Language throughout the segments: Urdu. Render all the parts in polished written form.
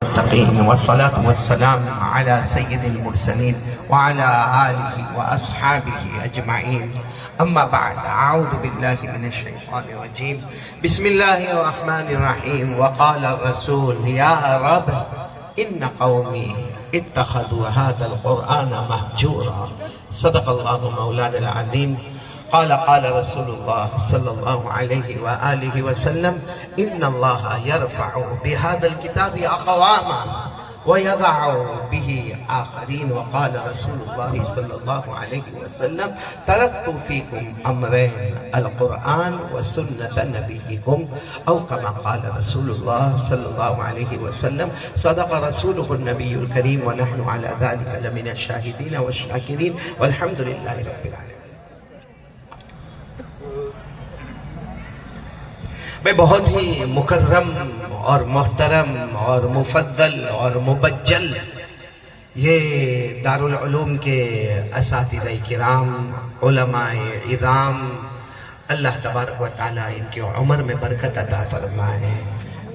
المتقين والصلاة والسلام على سيد المرسلين وعلى آله وأصحابه أجمعين. أما بعد، أعوذ بالله من الشيطان الرجيم. بسم الله الرحمن الرحيم. وقال الرسول يا رب إن قومي اتخذوا هذا القرآن مهجورا. صدق الله مولانا العظيم. قال رسول الله صلى الله عليه وآله وسلم إن الله يرفع بهذا الكتاب أقواما ويضع به آخرين. وقال رسول الله صلى الله عليه وسلم تركت فيكم أمرين القرآن وسنة نبيكم، أو كما قال رسول الله صلى الله عليه وسلم. صدق رسوله النبي الكريم ونحن على ذلك لمن الشاهدين والشاكرين والحمد لله رب العالمين. میں بہت ہی مکرم اور محترم اور مفضل اور مبجل یہ دارالعلوم کے اساتذہ کرام، علماء عظام، اللہ تبارک و تعالیٰ ان کی عمر میں برکت عطا فرمائے.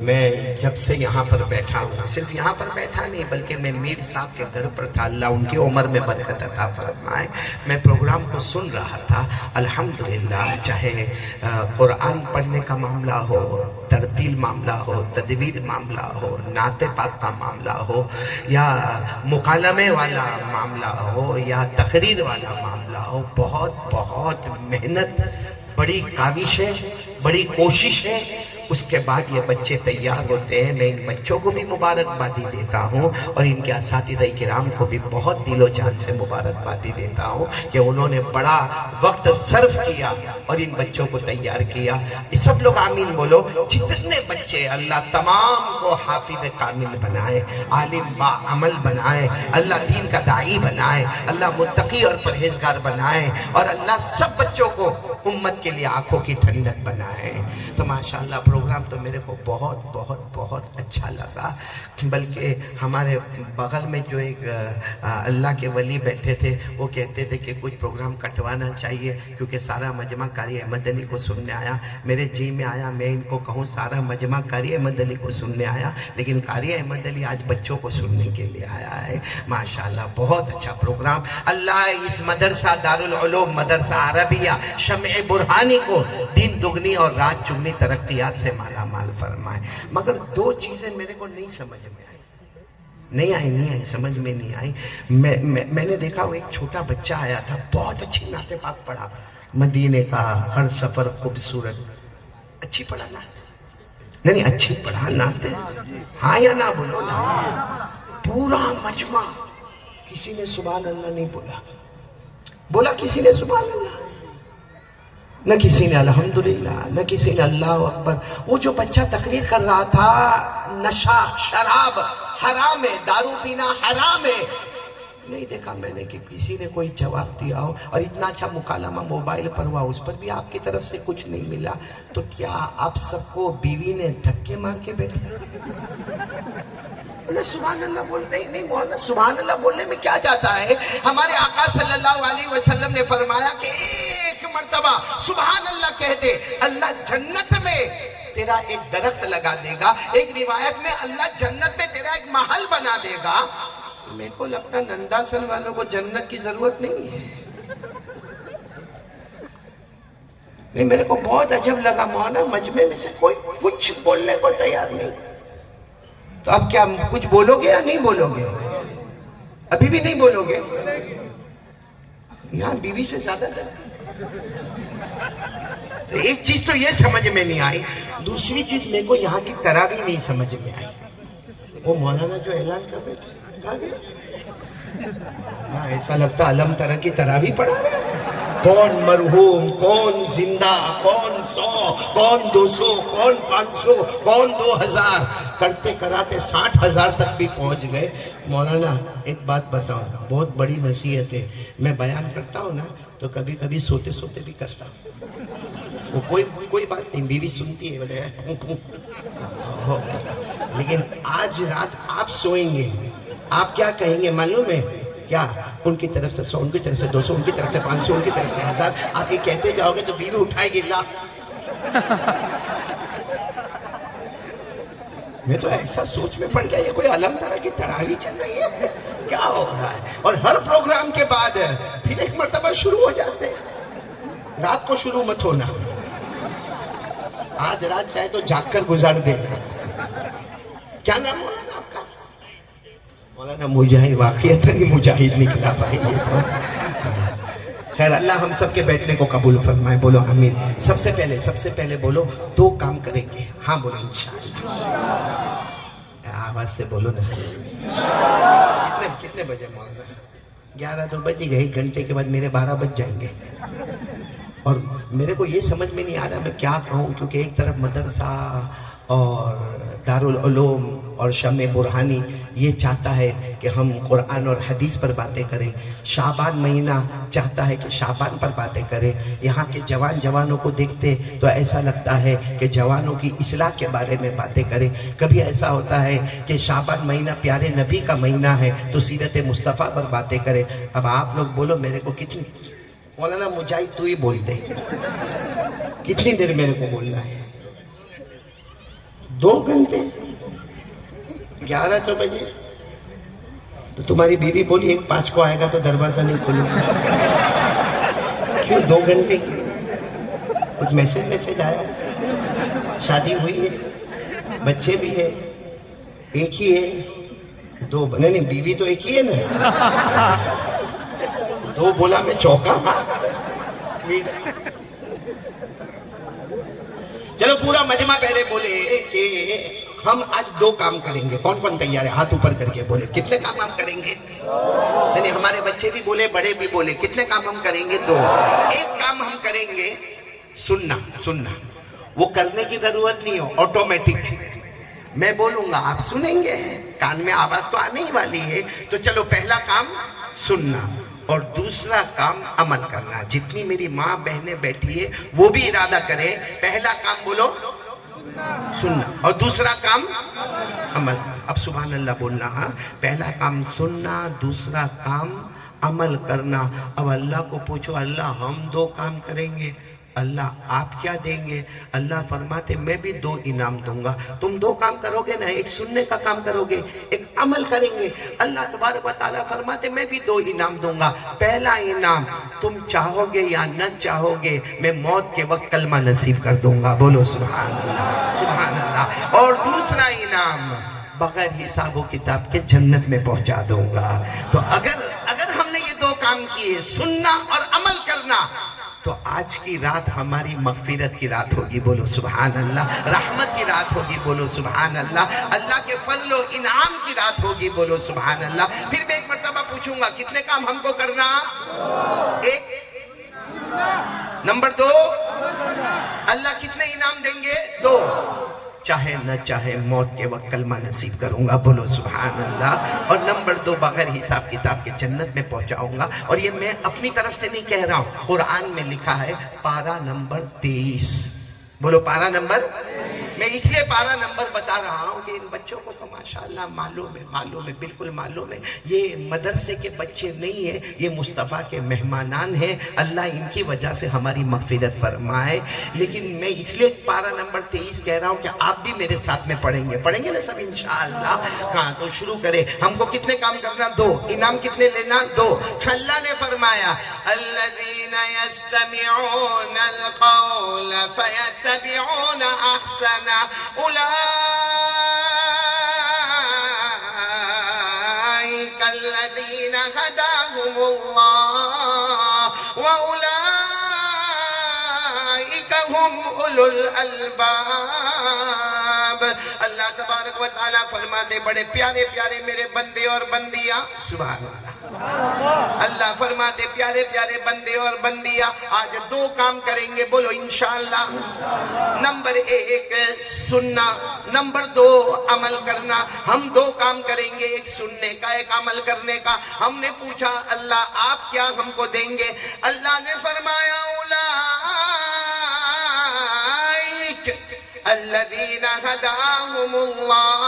میں جب سے یہاں پر بیٹھا ہوں، صرف یہاں پر بیٹھا نہیں بلکہ میں میر صاحب کے گھر پر تھا، اللہ ان کی عمر میں برکت عطا فرمائے. میں پروگرام کو سن رہا تھا، الحمدللہ، چاہے قرآن پڑھنے کا معاملہ ہو، ترتیل معاملہ ہو، تدبیر معاملہ ہو، نعت پاک کا معاملہ ہو، یا مکالمے والا معاملہ ہو، یا تقریر والا معاملہ ہو، بہت محنت، بڑی کاوش ہے، بڑی کوشش ہے. اس کے بعد یہ بچے تیار ہوتے ہیں. میں ان بچوں کو بھی مبارکبادی دیتا ہوں اور ان کے اساتذہ کرام کو بھی بہت دل و جان سے مبارکبادی دیتا ہوں کہ انہوں نے بڑا وقت صرف کیا اور ان بچوں کو تیار کیا. سب لوگ آمین بولو. جتنے بچے، اللہ تمام کو حافظ کامل بنائے، عالم با عمل بنائے، اللہ دین کا داعی بنائے، اللہ متقی اور پرہیزگار بنائے، اور اللہ سب بچوں کو امت کے لیے آنکھوں کی ٹھنڈک بنائے. تو ماشاءاللہ پروگرام تو میرے کو بہت اچھا لگا. بلکہ ہمارے بغل میں جو ایک اللہ کے ولی بیٹھے تھے، وہ کہتے تھے کہ کچھ پروگرام کٹوانا چاہیے کیونکہ سارا مجمع قاری احمد علی کو سننے آیا. میرے جی میں آیا میں ان کو کہوں سارا مجمع قاری احمد علی کو سننے آیا، لیکن قاری احمد علی آج بچوں کو سننے کے لیے آیا ہے. ماشاءاللہ بہت اچھا پروگرام. اللہ اس مدرسہ دارالعلوم مدرسہ عربیہ شمع برہانی کو دین دگنی اور رات چگنی ترقیات سے مالا مال فرمائے. مگر دو چیزیں میرے کو نہیں سمجھ میں آئی، سمجھ میں نہیں آئی. میں نے دیکھا وہ ایک چھوٹا بچہ آیا تھا، بہت اچھی نعت پاک پڑھا، مدینے کا ہر سفر خوبصورت. اچھی پڑھا نعت؟ نہیں اچھی پڑھا نعت؟ ہاں یا نہ بولو نا. پورا مجمع کسی نے سبحان اللہ نہیں بولا کسی نے سبحان اللہ، نہ کسی نے الحمدللہ، نہ کسی نے اللہ اکبر. وہ جو بچہ تقریر کر رہا تھا، نشہ شراب حرام ہے، دارو پینا حرام ہے، نہیں دیکھا میں نے کہ کسی نے کوئی جواب دیا ہو. اور اتنا اچھا مکالمہ موبائل پر ہوا، اس پر بھی آپ کی طرف سے کچھ نہیں ملا. تو کیا آپ سب کو بیوی نے دھکے مار کے بیٹھے؟ سبحان اللہ بول نہیں مولانا، سبحان اللہ بولنے میں کیا جاتا ہے؟ ہمارے آقا صلی اللہ علیہ وسلم نے فرمایا کہ ایک مرتبہ سبحان اللہ کہہ دے، اللہ جنت میں تیرا ایک درخت لگا دے گا. ایک روایت میں اللہ جنت میں تیرا ایک محل بنا دے گا. میرے کو لگتا ننداسل والوں کو جنت کی ضرورت نہیں ہے. نہیں، میرے کو بہت عجب لگا مولانا، مجمع میں سے کوئی کچھ بولنے کو تیار نہیں. تو اب کیا کچھ بولو گے یا نہیں بولو گے؟ ابھی بھی نہیں بولو گے؟ یہاں بیوی سے زیادہ ڈرتے. تو ایک چیز تو یہ سمجھ میں نہیں آئی. دوسری چیز میرے کو یہاں کی تراویح نہیں سمجھ میں آئی. وہ مولانا جو اعلان کر رہے تھے ایسا لگتا علم ترہ کی تراویح پڑھا رہے ہیں. کون مرحوم، کون زندہ، کون 100، کون 200، کون 500، کون 2000، کرتے کراتے 60,000 تک بھی پہنچ گئے. مولانا ایک بات بتاؤں، بہت بڑی نصیحت ہے. میں بیان کرتا ہوں نا تو کبھی کبھی سوتے سوتے بھی کرتا ہوں. وہ کوئی بات نہیں، بیوی سنتی ہے بولے. لیکن آج رات آپ سوئیں گے، آپ کیا کہیں گے معلوم ہے کیا؟ ان کی طرف سے 100، ان کی طرف سے 200، ان کی طرف سے 500، ان کی طرف سے 1000. آپ یہ کہتے جاؤ گے تو بیوی اٹھائے گی. میں تو ایسا سوچ میں پڑ گیا، یہ کوئی علم طرح کی تراویح چل رہی ہے، کیا ہو رہا ہے؟ اور ہر پروگرام کے بعد پھر ایک مرتبہ شروع ہو جاتے ہیں۔ رات کو شروع مت ہونا، آج رات چاہے تو جاگ کر گزار دینا۔ کیا نام مولانا آپ کا؟ مولانا مجاہد، واقعیت نہیں مجاہد نکلا بھائی۔ خیر، اللہ ہم سب کے بیٹھنے کو قبول فرمائے، بولو آمین۔ سب سے پہلے بولو 2 کام کریں گے، ہاں بولو انشاءاللہ، آواز سے بولو نا۔ کتنے بجے مولانا؟ 11 تو بج گئے، 1 گھنٹے کے بعد میرے 12 بج جائیں گے، اور میرے کو یہ سمجھ میں نہیں آ رہا میں کیا کہوں، کیونکہ ایک طرف مدرسہ اور دارالعلوم اور شمع برہانی یہ چاہتا ہے کہ ہم قرآن اور حدیث پر باتیں کریں، شعبان مہینہ چاہتا ہے کہ شعبان پر باتیں کریں۔ یہاں کے جوانوں کو دیکھتے تو ایسا لگتا ہے کہ جوانوں کی اصلاح کے بارے میں باتیں کریں۔ کبھی ایسا ہوتا ہے کہ شعبان مہینہ پیارے نبی کا مہینہ ہے تو سیرت مصطفیٰ پر باتیں کریں۔ اب آپ لوگ بولو میرے کو کتنی، مولانا مجاہد تو ہی بول دے، کتنی دیر میرے کو بولنا ہے؟ 2 گھنٹے؟ 11 تو بجے تو تمہاری بیوی بولی 1:05 کو آئے گا تو دروازہ نہیں کھولے گا۔ کیوں 2 گھنٹے کی؟ کچھ میسج آیا ہے؟ شادی ہوئی ہے، بچے بھی ہے، ایک ہی ہے؟ 2 نہیں، بیوی تو ایک ہی ہے نا؟ 2 بولا میں چوکا۔ چلو پورا مجمع پہلے بولے کہ ہم آج 2 کام کریں گے۔ کون تیار ہے؟ ہاتھ اوپر کر کے بولے کتنے کام ہم کریں گے؟ نہیں، ہمارے بچے بھی بولے، بڑے بھی بولے، کتنے کام ہم کریں گے؟ 2۔ ایک کام ہم کریں گے سننا، وہ کرنے کی ضرورت نہیں ہو، آٹومیٹک میں بولوں گا آپ سنیں گے، کان میں آواز تو آنے ہی والی ہے۔ تو چلو پہلا کام سننا اور دوسرا کام عمل کرنا۔ جتنی میری ماں بہنیں بیٹھی ہے وہ بھی ارادہ کرے، پہلا کام بولو سننا اور دوسرا کام عمل۔ اب سبحان اللہ بولنا، ہاں، پہلا کام سننا، دوسرا کام عمل کرنا۔ اب اللہ کو پوچھو اللہ ہم 2 کام کریں گے، اللہ آپ کیا دیں گے؟ اللہ فرماتے میں بھی 2 انعام دوں گا۔ تم 2 کام کرو گے نا، ایک سننے کا کام کرو گے، ایک عمل کریں گے، اللہ تبارک و تعالیٰ فرماتے میں بھی 2 انعام دوں گا۔ پہلا انعام تم چاہو گے یا نہ چاہو گے میں موت کے وقت کلمہ نصیب کر دوں گا، بولو سبحان اللہ، سبحان اللہ۔ اور دوسرا انعام بغیر حساب و کتاب کے جنت میں پہنچا دوں گا۔ تو اگر ہم نے یہ 2 کام کیے، سننا اور عمل کرنا، تو آج کی رات ہماری مغفرت کی رات ہوگی، بولو سبحان اللہ، رحمت کی رات ہوگی، بولو سبحان اللہ، اللہ کے فضل و انعام کی رات ہوگی، بولو سبحان اللہ۔ پھر میں ایک مرتبہ پوچھوں گا کتنے کام ہم کو کرنا؟ 1، نمبر 2 اللہ کتنے انعام دیں گے؟ 2، چاہے نہ چاہے موت کے وقت کلمہ نصیب کروں گا، بولو سبحان اللہ۔ اور نمبر 2 بغیر حساب کتاب کے جنت میں پہنچاؤں گا۔ اور یہ میں اپنی طرف سے نہیں کہہ رہا ہوں، قرآن میں لکھا ہے، پارہ نمبر 23، بولو پارہ نمبر۔ میں اس لیے پارہ نمبر بتا رہا ہوں کہ ان بچوں کو تو ماشاءاللہ معلوم ہے، بالکل معلوم ہے، یہ مدرسے کے بچے نہیں ہیں، یہ مصطفیٰ کے مہمانان ہیں، اللہ ان کی وجہ سے ہماری مغفرت فرمائے۔ لیکن میں اس لیے پارہ نمبر 23 کہہ رہا ہوں کہ آپ بھی میرے ساتھ میں پڑھیں گے نا سب انشاءاللہ۔ کہاں تو شروع کریں، ہم کو کتنے کام کرنا؟ 2، انعام کتنے لینا؟ 2۔ اللہ نے فرمایا الذین یستمعون القول فیتبعون احسنہ أولئك الذين هداهم الله وأولئك هم أولو الألباب۔ اللہ تبارک و تعالیٰ فرماتے بڑے پیارے پیارے میرے بندے اور بندیاں، سبحان اللہ۔ اللہ فرماتے پیارے پیارے بندے اور بندیاں آج 2 کام کریں گے، بولو انشاءاللہ۔ نمبر 1 سننا، نمبر 2 عمل کرنا۔ ہم 2 کام کریں گے، ایک سننے کا، ایک عمل کرنے کا۔ ہم نے پوچھا اللہ آپ کیا ہم کو دیں گے؟ اللہ نے فرمایا اولئک الذین ہداہم اللہ۔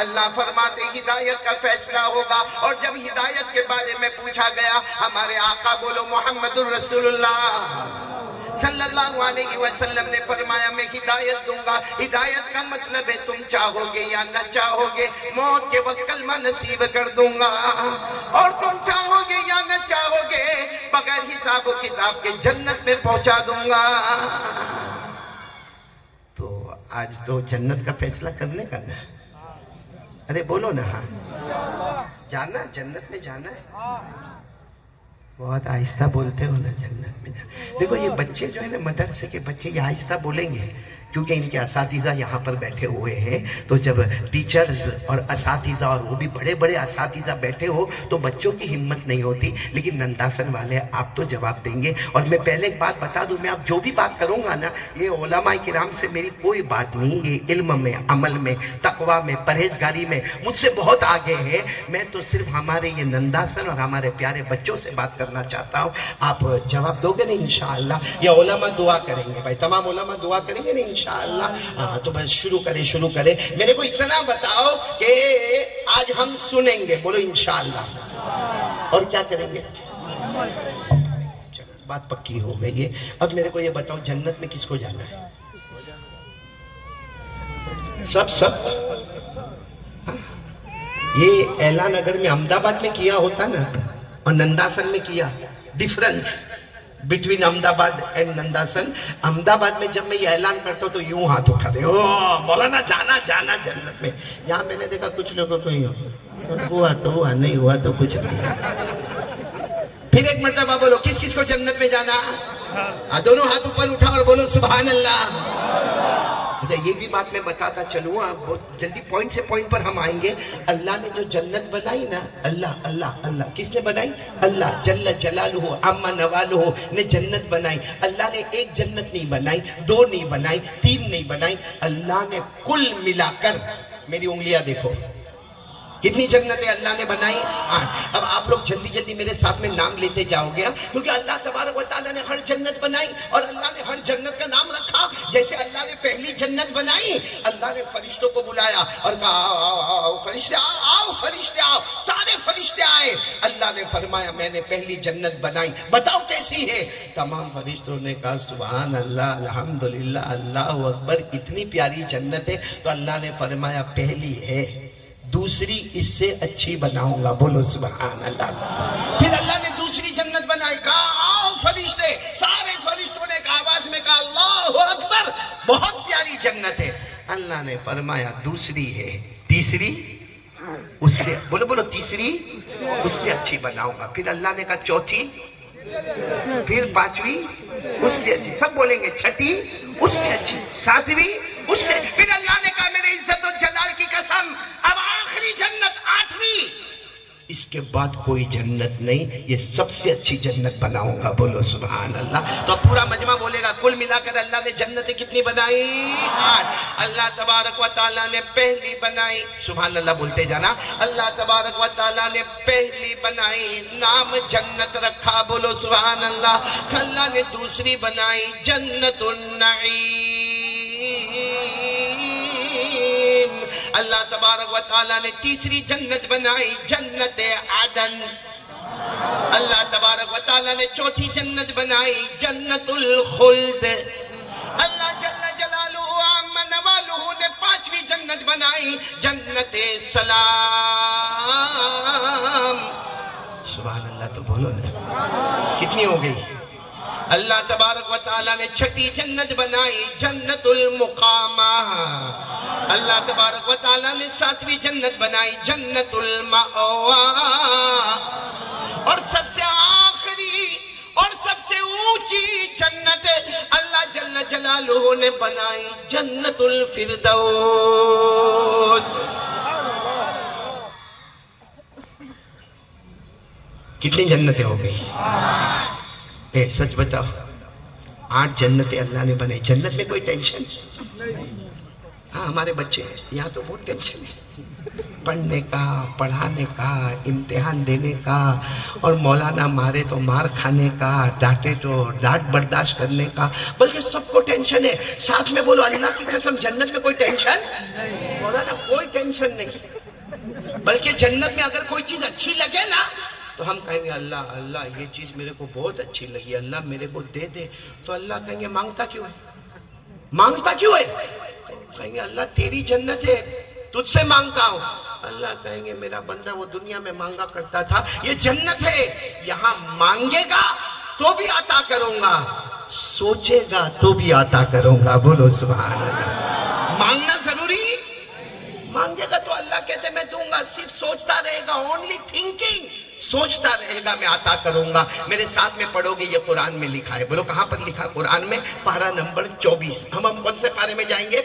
اللہ فرماتے ہدایت کا فیصلہ ہوگا، اور جب ہدایت کے بارے میں پوچھا گیا ہمارے آقا بولو محمد الرسول اللہ صلی اللہ علیہ وسلم نے فرمایا میں ہدایت دوں گا. ہدایت کا مطلب ہے تم چاہو گے یا نہ چاہو گے موت کے وقت کلمہ نصیب کر دوں گا, اور تم چاہو گے یا نہ چاہو گے بغیر حساب و کتاب کے جنت میں پہنچا دوں گا. تو آج تو جنت کا فیصلہ کرنے کا نا, ارے بولو نا, ہاں جانا جنت میں جانا ہے. بہت آہستہ بولتے ہو نا جنت میں جانا. دیکھو یہ بچے جو ہے نا مدرسے کے بچے یہ آہستہ بولیں گے کیونکہ ان کے اساتذہ یہاں پر بیٹھے ہوئے ہیں. تو جب ٹیچرز اور اساتذہ اور وہ بھی بڑے بڑے اساتذہ بیٹھے ہو تو بچوں کی ہمت نہیں ہوتی. لیکن ننداسن والے آپ تو جواب دیں گے. اور میں پہلے ایک بات بتا دوں, میں اب جو بھی بات کروں گا نا یہ علماء کرام سے میری کوئی بات نہیں. یہ علم میں, عمل میں, تقوی میں, پرہیزگاری میں مجھ سے بہت آگے ہے. میں تو صرف ہمارے یہ ننداسن اور ہمارے پیارے بچوں سے بات کرنا چاہتا ہوں. آپ جواب دو گے نا انشاءاللہ. یہ علماء دعا کریں گے بھائی, تمام علماء دعا کریں گے نا انشاءاللہ. ہاں تو بس شروع کریں. میرے کو اتنا بتاؤ کہ آج ہم سنیں گے, بولو انشاءاللہ, اور کیا کریں گے؟ چلو بات پکی ہو گئی ہے. اب میرے کو یہ بتاؤ جنت میں کس کو جانا ہے؟ سب یہ اعلان اگر میں احمد آباد میں کیا ہوتا نا اور ننداسن میں کیا, ڈیفرنس بٹوین احمد آباد اینڈ ننداسن. احمد آباد میں جب میں یہ اعلان کرتا ہوں تو یوں ہاتھ اٹھا دے, مولانا جانا جنت میں. یہاں میں نے دیکھا کچھ لوگوں کو یوں ہوا تو ہوا, نہیں ہوا تو کچھ نہیں. پھر ایک مرتبہ بولو کس کس کو جنت میں جانا؟ دونوں ہاتھ اوپر اٹھا اور بولو سبحان اللہ. اچھا یہ بھی بات میں بتاتا چلوں, بہت جلدی پوائنٹ سے پوائنٹ پر ہم آئیں گے. اللہ نے جو جنت بنائی نا, اللہ کس نے بنائی؟ اللہ جل جلالہ عما نوالہ نے جنت بنائی. اللہ نے ایک جنت نہیں بنائی, دو نہیں بنائی, تین نہیں بنائی. اللہ نے کل ملا کر, میری انگلیاں دیکھو, کتنی جنتیں اللہ نے بنائی؟ 8. اب آپ لوگ جلدی جلدی میرے ساتھ میں نام لیتے جاؤ گے کیونکہ اللہ تبارک و تعالیٰ نے ہر جنت بنائی اور اللہ نے ہر جنت کا نام رکھا. جیسے اللہ نے پہلی جنت بنائی, اللہ نے فرشتوں کو بلایا اور کہا آؤ فرشتے آؤ, فرشتے آؤ. سارے فرشتے آئے. اللہ نے فرمایا میں نے پہلی جنت بنائی, بتاؤ کیسی ہے؟ تمام فرشتوں نے کہا سبحان اللہ, الحمدللہ, اللہ اکبر, اتنی پیاری جنت ہے. تو اللہ نے فرمایا پہلی ہے, دوسری اس سے اچھی بناؤں گا, بولو سبحان اللہ. پھر اللہ نے دوسری جنت بنائی, کہا آؤ فرشتے. سارے فرشتوں نے کہا آواز میں کہا اللہ اکبر, بہت پیاری جنت ہے. اللہ نے فرمایا دوسری ہے, تیسری اس سے, بولو تیسری اس سے اچھی بناؤں گا. پھر اللہ نے کہا چوتھی, پھر پانچویں اس سے اچھی, سب بولیں گے چھٹی اس سے اچھی, ساتویں اس سے. پھر اللہ نے کہا میرے عزت و جلال کی قسم اب آخری جنت 8ویں, اس کے بعد کوئی جنت نہیں, یہ سب سے اچھی جنت بناؤں گا, بولو سبحان اللہ. تو پورا مجمع بولے گا کل ملا کر اللہ نے جنتیں کتنی بنائی؟ 8. اللہ تبارک و تعالیٰ نے پہلی بنائی, سبحان اللہ بولتے جانا, اللہ تبارک و تعالیٰ نے پہلی بنائی, نام جنت رکھا, بولو سبحان اللہ. اللہ نے دوسری بنائی جنت النعیم. اللہ تبارک و تعالیٰ نے تیسری جنت بنائی جنت عدن. اللہ تبارک و تعالیٰ نے چوتھی جنت بنائی جنت الخلد. اللہ جل جلالہ عما نوالہ نے 5ویں جنت بنائی جنت سلام. سبحان اللہ تو بولو نا, کتنی ہو گئی؟ اللہ تبارک و تعالیٰ نے 6ٹھی جنت بنائی جنت المقامہ. اللہ تبارک و تعالیٰ نے 7ویں جنت بنائی جنت المأوا. اور سب سے آخری اور سب سے اونچی جنت اللہ جل جلالہ نے بنائی جنت الفردوس. کتنی جنتیں ہو گئی؟ سچ بتاؤ, 8 جنتیں اللہ نے بنائی. جنت میں کوئی ٹینشن؟ ہاں ہمارے بچے یہاں تو بہت ٹینشن ہے, پڑھنے کا, پڑھانے کا, امتحان دینے کا, اور مولانا مارے تو مار کھانے کا, ڈانٹے تو ڈانٹ برداشت کرنے کا, بلکہ سب کو ٹینشن ہے. ساتھ میں بولو اللہ کی قسم جنت میں کوئی ٹینشن؟ مولانا کوئی ٹینشن نہیں, بلکہ جنت میں اگر کوئی چیز اچھی لگے نا تو ہم کہیں گے اللہ اللہ یہ چیز میرے کو بہت اچھی لگی، اللہ میرے کو دے دے. تو اللہ کہیں گے مانگتا کیوں ہے؟ مانگتا کیوں ہے؟ تو کہیں گے اللہ تیری جنت ہے، تجھ سے مانگتا ہوں. اللہ کہیں گے میرا بندہ وہ دنیا میں مانگا کرتا تھا، یہ جنت ہے، یہاں مانگے گا تو بھی عطا کروں گا، سوچے گا تو بھی عطا کروں گا. بولو سبحان اللہ. مانگنا ضروری، مانگے گا تو اللہ کہتے میں دوں گا، صرف سوچتا رہے گا، اونلی تھنکنگ، سوچتا رہے گا میں عطا کروں گا. میرے ساتھ میں پڑھو گے، یہ قرآن میں لکھا ہے. بولو کہاں پر لکھا؟ قرآن میں پارہ نمبر 24. ہم کون سے پارے میں جائیں گے؟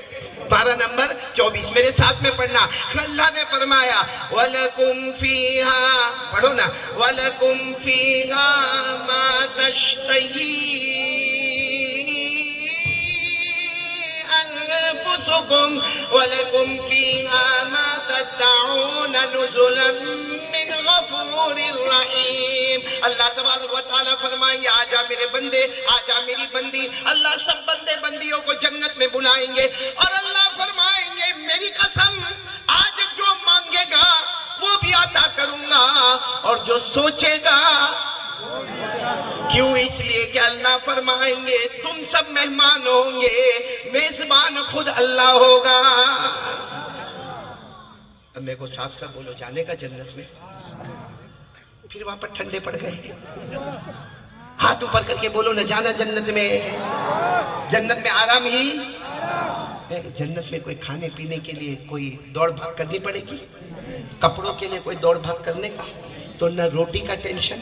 پارہ نمبر 24. میرے ساتھ میں پڑھنا. اللہ نے فرمایا وَلَكُمْ فِيهَا، پڑھو نا، وَلَكُمْ فِيهَا مَا تَشْتَهِي أنفسكم ولكم فيها ما تدعون نزلا من غفور رحیم. اللہ تبارک و تعالیٰ فرمائیں گے آجا میرے بندے، آجا میری بندی. اللہ سب بندے بندیوں کو جنت میں بلائیں گے اور اللہ فرمائیں گے میری قسم آج جو مانگے گا وہ بھی عطا کروں گا اور جو سوچے گا. کیوں؟ اس لیے کہ اللہ فرمائیں گے تم سب مہمان ہوں گے، میزبان خود اللہ ہوگا. اب میرے کو صاف صاف بولو، جانے کا جنت میں؟ پھر وہاں پر ٹھنڈے پڑ گئے. ہاتھ اوپر کر کے بولو نہ، جانا جنت میں؟ جنت میں آرام ہی. جنت میں کوئی کھانے پینے کے لیے کوئی دوڑ بھاگ کرنی پڑے گی؟ کپڑوں کے لیے کوئی دوڑ بھاگ کرنے کا؟ تو نہ روٹی کا ٹینشن،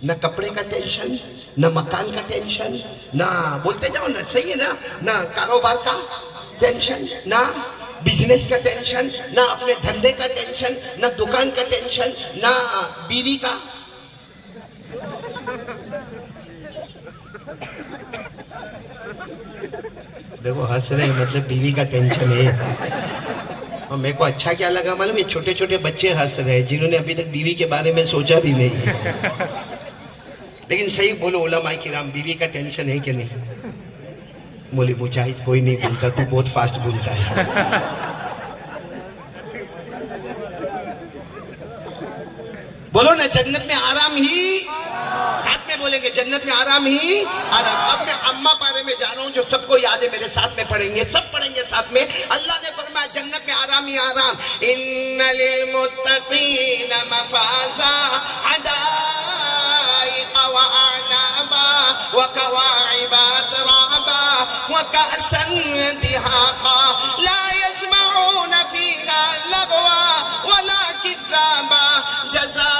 نہ کپڑے کا ٹینشن، نہ مکان کا ٹینشن، نہ بولتے جاؤ نا، صحیح ہے نا، نہ کاروبار کا ٹینشن، نہ بزنس کا ٹینشن، نہ اپنے دھندے کا ٹینشن، نہ دکان کا ٹینشن، نہ بیوی کا. دیکھو ہنس رہے ہیں، مطلب بیوی کا ٹینشن ہے. اور میرے کو اچھا کیا لگا معلوم؟ یہ چھوٹے چھوٹے بچے ہنس رہے ہیں جنہوں نے ابھی تک بیوی کے بارے میں سوچا بھی نہیں. لیکن صحیح بولو علماء کرام، بیوی کا ٹینشن ہے کہ نہیں؟ بولے مجاہد کوئی نہیں بولتا، تو بہت فاسٹ بولتا ہے. بولو نا جنت میں آرام ہی. ساتھ میں بولیں گے جنت میں آرام ہی آرام. اب میں اما پارے میں جا رہا ہوں، جو سب کو یاد ہے میرے ساتھ میں پڑھیں گے، سب پڑھیں گے ساتھ میں. اللہ نے فرمایا جنت میں آرام ہی آرام. ان للمتقین مفازا حدائق واعنابا وكواعب اترابا وكأسا دهاقا لا يسمعون فيها لغوا ولا كذابا جزاء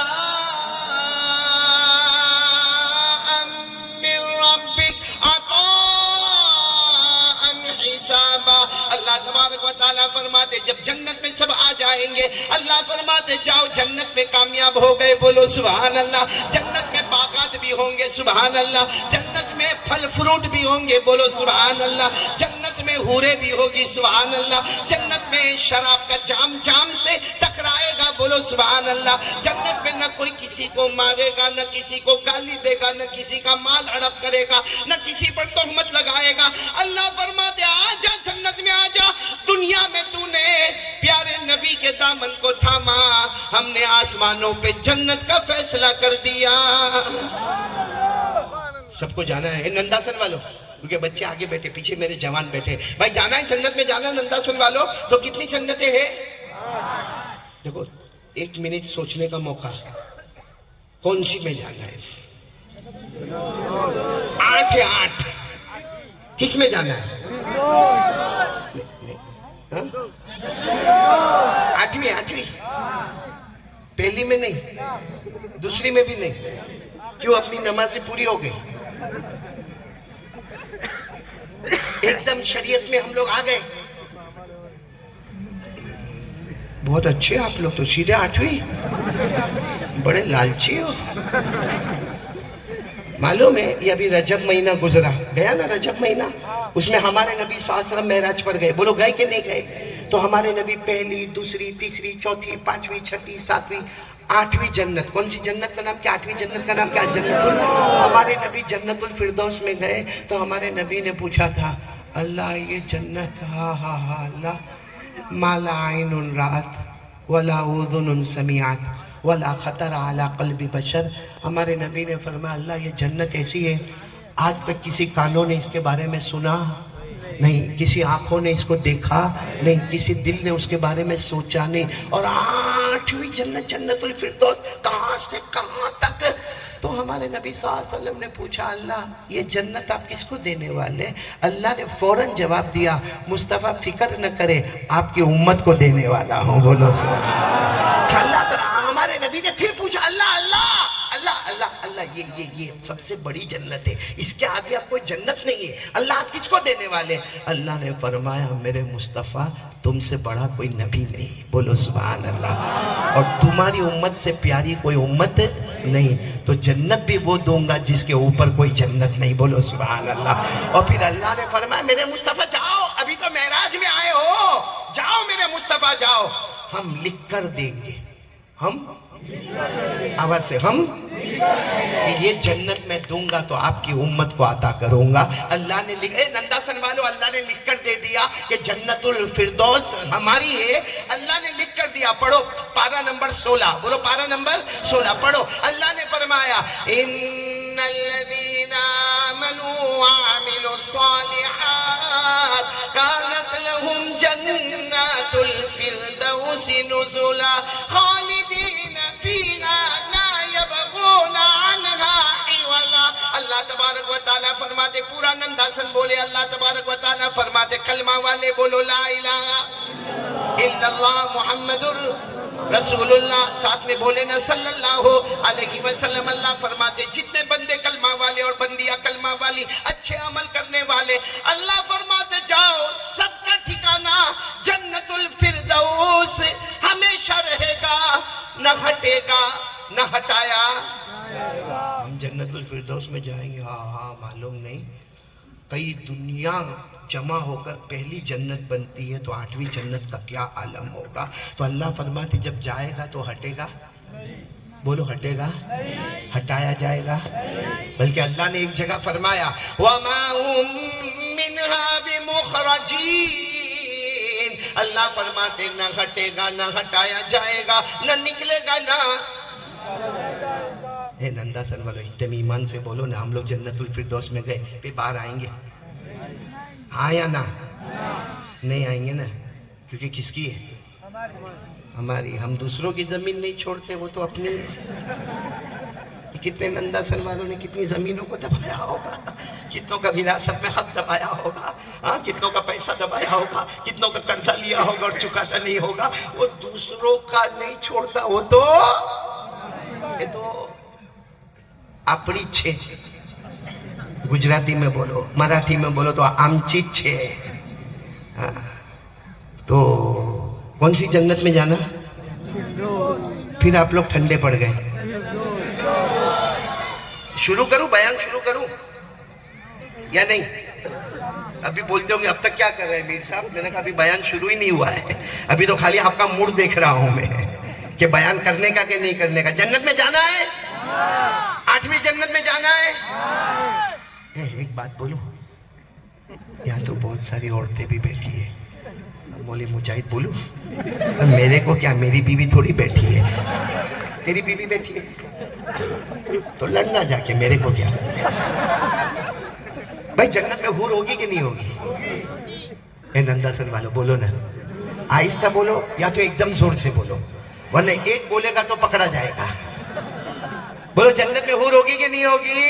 فرماتے جب جنت میں سب آ جائیں گے، اللہ فرماتے جاؤ جنت میں کامیاب ہو گئے. بولو سبحان اللہ. جنت میں باغات بھی ہوں گے، سبحان اللہ. جنت میں پھل فروٹ بھی ہوں گے، بولو سبحان اللہ. جنت میں حوریں بھی ہوگی، سبحان اللہ. جنت میں شراب کا جام جام سے ٹکرائے گا، بولو سبحان اللہ. جنت میں نہ کوئی کسی کو مارے گا، نہ کسی کو گالی دے گا، نہ کسی کا مال ہڑپ کرے گا، نہ کسی پر تہمت لگائے گا. اللہ فرماتے آ جا جنت میں، آ جا. دنیا میں تو نے پیارے نبی کے دامن کو تھاما، ہم نے آسمانوں پہ جنت کا فیصلہ کر دیا. سب کو جانا ہے ننداسن والوں، کیونکہ بچے آگے بیٹھے، پیچھے میرے جوان بیٹھے. بھائی جانا ہے جنت میں، جانا ننداسن والوں. تو کتنی جنتیں ہیں؟ دیکھو 1 منٹ سوچنے کا موقع، کون سی میں جانا ہے؟ 8 ہے 8. کس میں جانا ہے؟ 8ویں. پہلی میں نہیں، دوسری میں بھی نہیں. کیوں؟ اپنی نمازیں پوری ہو گئی، ایک دم شریعت میں ہم لوگ آ گئے. بہت اچھے آپ لوگ تو، سیدھے 8ویں. بڑے لالچی ہو. معلوم ہے یہ ابھی رجب مہینہ گزرا گیا نا، رجب مہینہ، اس میں ہمارے نبی صلی اللہ علیہ وسلم معراج پر گئے. بولو گئے کہ نہیں گئے؟ تو ہمارے نبی پہلی، دوسری، تیسری، چوتھی، 5ویں، 6ویں، 7ویں، 8ویں جنت. کون سی جنت کا نام کیا؟ 8ویں جنت کا نام کیا؟ ہمارے نبی جنت الفردوس میں گئے تو ہمارے نبی نے پوچھا تھا اللہ یہ جنت، ہاں ہاں ہاں اللہ، ما لا عین رات ولا اذن سمعت ولا خطر علی قلب بشر. ہمارے نبی نے فرمایا اللہ یہ جنت ایسی ہے آج تک کسی کانوں نے اس کے بارے میں سنا نہیں, کسی آنکھوں نے اس کو دیکھا نہیں, کسی دل نے اس کے بارے میں سوچا نہیں. اور 8ویں جنت جنت الفردوس کہاں سے کہاں تک. تو ہمارے نبی صلی اللہ علیہ وسلم نے پوچھا اللہ یہ جنت آپ کس کو دینے والے؟ اللہ نے فوراً جواب دیا مصطفیٰ فکر نہ کرے آپ کی امت کو دینے والا ہوں. بولو سبحان اللہ. اللہ ہمارے نبی نے پھر پوچھا اللہ اللہ اللہ اللہ اللہ یہ سب سے بڑی جنت ہے, اس کے آگے اب کوئی جنت نہیں ہے, اللہ آپ کس کو دینے والے؟ اللہ نے فرمایا میرے مصطفیٰ تم سے بڑا کوئی نبی نہیں. بولو سبحان اللہ. اور تمہاری امت سے پیاری کوئی امت نہیں, تو جنت بھی وہ دوں گا جس کے اوپر کوئی جنت نہیں. بولو سبحان اللہ. اور پھر اللہ نے فرمایا میرے مصطفیٰ جاؤ, ابھی تو معراج میں آئے ہو, جاؤ میرے مصطفیٰ جاؤ, ہم لکھ کر دیں گے. ہم آواز سے ہم کہ یہ جنت میں دوں گا تو آپ کی امت کو عطا کروں گا. اللہ نے ننداسن والو اللہ نے لکھ کر دے دیا کہ جنت الفردوس ہماری ہے. اللہ نے لکھ کر دیا. پڑھو پارہ نمبر 16. بولو پارہ نمبر 16 پڑھو. اللہ نے فرمایا ان الذین آمنوا وعملوا الصالحات كانت لهم جنات الفردوس نزلا خالدین فیہا لا یبغون عنہا حولا. اللہ تبارک و تعالیٰ فرماتے پورا ننداسن بولے اللہ تبارک و تعالیٰ فرماتے کلمہ والے بولو لا الہ الا اللہ محمد رسول اللہ, ساتھ میں بولے نا صلی اللہ علیہ وسلم. اللہ فرماتے جتنے بندے کلمہ والے اور بندیاں کلمہ والی اچھے عمل کرنے والے, اللہ فرماتے جاؤ سب کا ٹھکانہ جنت الفردوس ہمیشہ رہے گا, نہ ہٹے گا نہ ہٹایا. ہم جنت الفردوس میں جائیں گے. ہاں معلوم نہیں کئی دنیا جمع ہو کر پہلی جنت بنتی ہے تو 8ویں جنت کا کیا عالم ہوگا. تو اللہ فرماتے جب جائے گا تو ہٹے گا. بولو ہٹے گا, ہٹایا جائے گا. بلکہ اللہ نے ایک جگہ فرمایا وَمَا هُم مِّنْهَا بِمُخْرَجِينَ. اللہ فرماتے نہ ہٹے گا نہ ہٹایا جائے گا نہ نکلے گا نہ. اے نندا سن والو اتنے ایمان سے بولو نا ہم لوگ جنت الفردوس میں گئے پھر باہر آئیں گے؟ ہاں یا نہ؟ نہیں آئیں گے نا, کیونکہ کس کی ہے؟ ہماری. ہم دوسروں کی زمین نہیں چھوڑتے, وہ تو اپنی. کتنے نندا سن والوں نے کتنی زمینوں کو دبایا ہوگا, کتنوں کا وراثت میں حق دبایا ہوگا, کتنوں کا پیسہ دبایا ہوگا, کتنوں کا قرضہ لیا ہوگا اور چکاتا نہیں ہوگا. وہ دوسروں کا نہیں چھوڑتا, وہ تو یہ تو اپنی چھے. گجراتی میں بولو, مراٹھی میں بولو تو آمچی چھے. تو کون سی جنت میں جانا؟ پھر آپ لوگ ٹھنڈے پڑ گئے. شروع کروں بیان شروع کروں یا نہیں؟ ابھی بولتے ہوں گے اب تک کیا کر رہے ہیں میر صاحب, میں نے کہا ابھی بیان شروع ہی نہیں ہوا ہے, ابھی تو خالی آپ کا موڈ دیکھ رہا ہوں میں کہ بیان کرنے کا کہ نہیں کرنے کا. جنت میں جانا ہے, 8ویں جنت میں جانا ہے. ایک بات بولوں, یہاں تو بہت ساری عورتیں بھی بیٹھی ہیں. مولوی مجاہد بولوں میرے کو کیا, میری بیوی تھوڑی بیٹھی ہے, تیری بیوی بیٹھی ہے تو لڑنا جا کے, میرے کو کیا. بھائی جنت میں حور ہوگی کہ نہیں ہوگی؟ اے نندا سن والو بولو نا, آہستہ بولو یا تو ایک دم زور سے بولو, ورنہ ایک بولے گا تو پکڑا جائے گا. بولو جنت میں حور ہوگی کہ نہیں ہوگی؟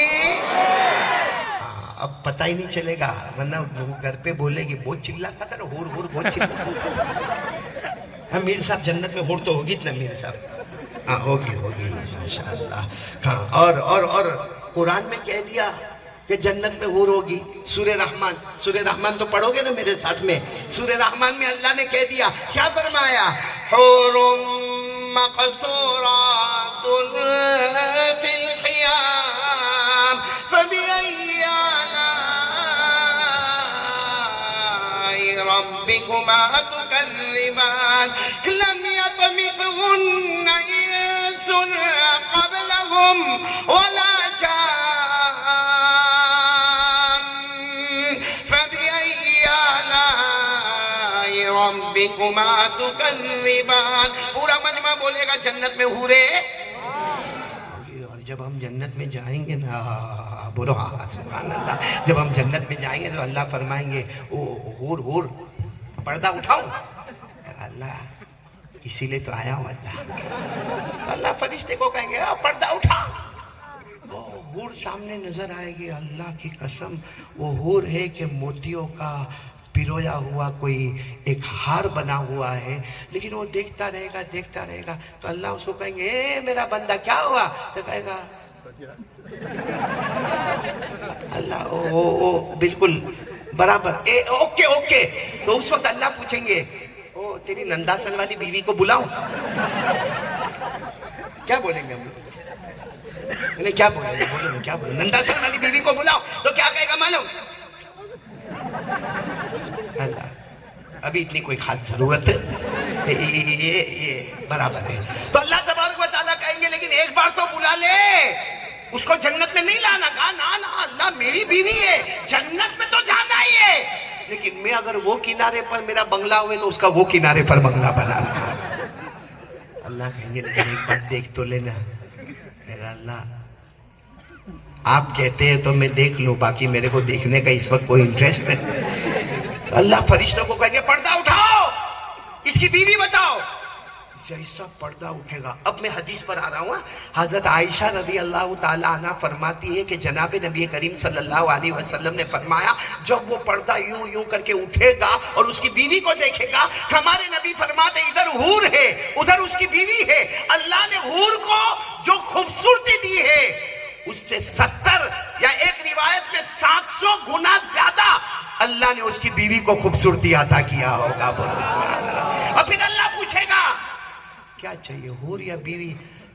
اب پتہ ہی نہیں چلے گا, ورنہ وہ گھر پہ بولے گی بہت چلاتا تھا نا حور حور بہت چلاتا. ہاں میر صاحب جنت میں حور تو ہوگی نا میر صاحب؟ ہاں ہوگی ماشاءاللہ. ہاں اور قرآن میں کہہ دیا کہ جنت میں حور ہوگی. سورہ رحمان تو پڑھو گے نا میرے ساتھ میں. سورہ رحمان میں اللہ نے کہہ دیا, کیا فرمایا؟ حور مقصورات فی الخیام فبأي آلاء ربكما تكذبان لم يطمثهن إنس قبلهم ولا جان فبأي آلاء ربكما تكذبان. پورا مجمع کلمہ بولے گا جنت میں حورے، اور جب ہم جنت میں جائیں گے نا، بولو ہاں سبحان اللہ، جب ہم جنت میں جائیں گے تو اللہ فرمائیں گے او حور حور پردہ اٹھاؤ، اللہ اسی لیے تو آیا ہوں اللہ، اللہ فرشتے کو کہیں گے پردہ اٹھا، وہ حور سامنے نظر آئے گی، اللہ کی قسم وہ حور ہے کہ موتیوں کا پرویا ہوا کوئی ایک ہار بنا ہوا ہے، لیکن وہ دیکھتا رہے گا تو اللہ اس کو کہیں گے اے میرا بندہ کیا ہوا، تو کہے گا اللہ او بالکل برابر اوکے، تو اس وقت اللہ پوچھیں گے او تیری ننداسن والی بیوی کو بلاؤں، کیا بولیں گے ہم لوگ، کیا بولیں گے ننداسن والی بیوی کو بلاؤ، تو کیا کہے گا معلوم، اللہ ابھی اتنی کوئی خاص ضرورت یہ برابر ہے، تو اللہ تبارک و تعالیٰ کہیں گے لیکن ایک بار تو بلا لے، اس کو جنت میں نہیں لانا، کہا نا اللہ میری بیوی ہے، جنت میں تو جانا ہی ہے، لیکن میں اگر وہ کنارے پر میرا بنگلہ ہوئے تو اس کا وہ کنارے پر بنگلہ بنانا، اللہ کہیں گے لیکن ایک بار دیکھ تو لینا، کہے گا اللہ آپ کہتے ہیں تو میں دیکھ لوں، باقی میرے کو دیکھنے کا اس وقت کوئی انٹریسٹ ہے، تو اللہ فرشتوں کو کہیں گے پردہ اٹھاؤ، اس کی بیوی بتاؤ، جیسا پردہ اٹھے گا، اب میں حدیث پر آ رہا ہوں، حضرت عائشہ رضی اللہ تعالیٰ عنہ فرماتی ہے کہ جناب نبی کریم صلی اللہ علیہ وسلم نے فرمایا جب وہ پردہ یوں کر کے اٹھے گا اور اس کی بیوی کو دیکھے گا، ہمارے نبی فرماتے ادھر حور ہے ادھر اس کی بیوی ہے، اللہ نے حور کو جو خوبصورتی دی ہے اس سے 70 یا ایک روایت میں 700 گنا زیادہ اللہ نے اس کی بیوی کو خوبصورتی عطا کیا ہوگا، بولو سبحان اللہ، اور پھر اللہ پوچھے گا کیا چاہیے حور یا بیوی،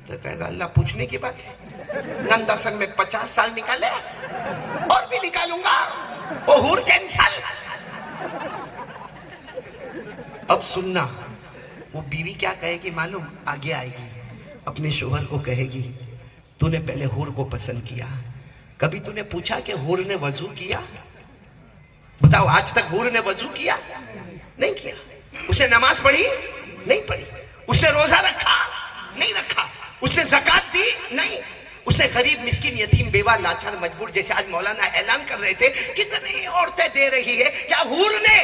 تو کہے گا اللہ پوچھنے کی بات ہے، ننداسن میں 50 سال نکالے اور بھی نکالوں گا، وہ حور کینسل، اب سننا وہ بیوی کیا کہے گی معلوم، آگے آئے گی اپنے شوہر کو کہے گی تو نے پہلے حور کو پسند کیا، کبھی تو نے پوچھا کہ حور نے وضو کیا، بتاؤ آج تک حور نے وضو کیا نہیں کیا، اس نے نماز پڑھی نہیں پڑھی، اس نے روزہ رکھا نہیں رکھا، اس نے زکوٰۃ دی نہیں، اس نے غریب مسکین یتیم بیوہ لاچار مجبور جیسے آج مولانا اعلان کر رہے تھے کتنی عورتیں دے رہی ہے، کیا حور نے،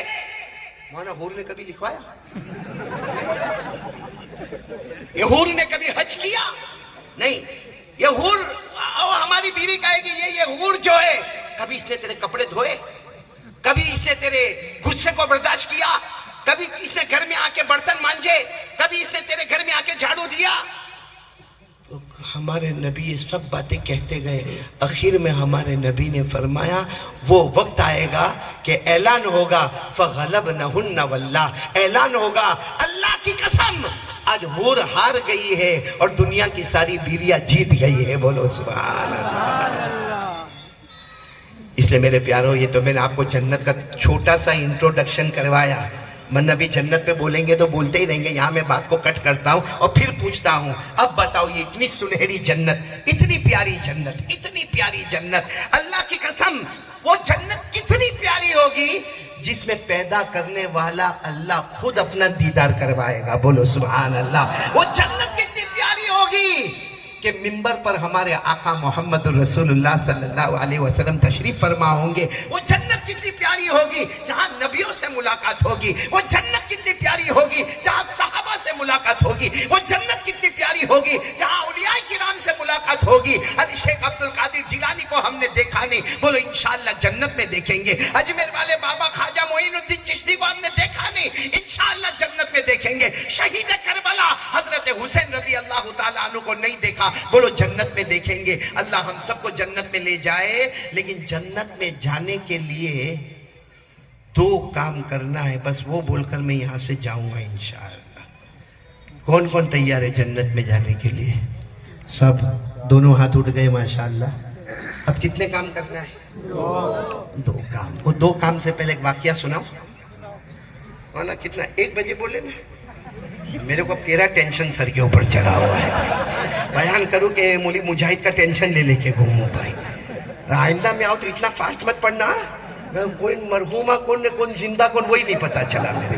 مولانا حور نے کبھی لکھوایا، یہ حور نے کبھی حج کیا نہیں، یہ حور ہماری بیوی کہے گی یہ حور جو ہے کبھی اس نے تیرے کپڑے دھوئے، کبھی اس نے تیرے غصے کو برداشت کیا، کبھی اس نے گھر میں آ کے برتن مانجے، کبھی اس نے تیرے گھر میں آ کے جھاڑو دیا، تو ہمارے نبی یہ سب باتیں کہتے گئے، آخر میں ہمارے نبی نے فرمایا وہ وقت آئے گا کہ اعلان ہوگا فغلبنہن واللہ، اعلان ہوگا اللہ کی قسم آج حور ہار گئی ہے اور دنیا کی ساری بیویاں جیت گئی ہے، بولو سبحان اللہ، اس لئے میرے پیاروں یہ تو میں نے آپ کو جنت کا چھوٹا سا انٹروڈکشن کروایا، من ابھی جنت پہ بولیں گے تو بولتے ہی رہیں گے، یہاں میں بات کو کٹ کرتا ہوں اور پھر پوچھتا ہوں اب بتاؤ یہ اتنی سنہری جنت، اتنی پیاری جنت، اتنی پیاری جنت، اللہ کی قسم وہ جنت کتنی پیاری ہوگی جس میں پیدا کرنے والا اللہ خود اپنا دیدار کروائے گا، بولو سبحان اللہ، وہ جنت کتنی پیاری ہوگی کہ منبر پر ہمارے آقا محمد الرسول اللہ صلی اللہ علیہ وسلم تشریف فرما ہوں گے، وہ جنت کتنی پیاری ہوگی جہاں نبیوں سے ملاقات ہوگی، وہ جنت کتنی پیاری ہوگی جہاں صحابہ سے ملاقات ہوگی، وہ جنت کتنی پیاری ہوگی جہاں اولیاء کرام سے ملاقات ہوگی، حضرت شیخ عبد القادر جیلانی کو ہم نے دیکھا نہیں، بولو انشاءاللہ جنت میں دیکھیں گے، اجمیر والے بابا خواجہ معین الدین چشتی کو ہم نے دیکھا نہیں، انشاءاللہ جنت میں دیکھیں گے، شہید کربلا حضرت حسین رضی اللہ تعالیٰ عنہ کو نہیں دیکھا، بولو جنت میں دیکھیں گے، اللہ ہم سب کو جنت میں لے جائے، لیکن جنت میں جانے کے لیے 2 کام کرنا ہے، بس وہ بول کر میں یہاں سے جاؤں گا انشاءاللہ، کون کون تیار ہے جنت میں جانے کے لیے، سب دونوں ہاتھ اٹھ گئے ماشاءاللہ، اب کتنے کام کرنا ہے، 2 کام، وہ 2 کام سے پہلے ایک واقعہ سناؤ، ورنہ کتنا 1 بجے بولے نا، میرے کو تیرا ٹینشن سر کے اوپر چڑھا ہوا ہے، بیان کروں کہ مولی مجاہد کا ٹینشن لے کے گھوموں بھائی، آئندہ میں آؤ تو اتنا فاسٹ مت پڑھنا، کوئی مرحومہ کون زندہ کون وہی نہیں پتا چلا میرے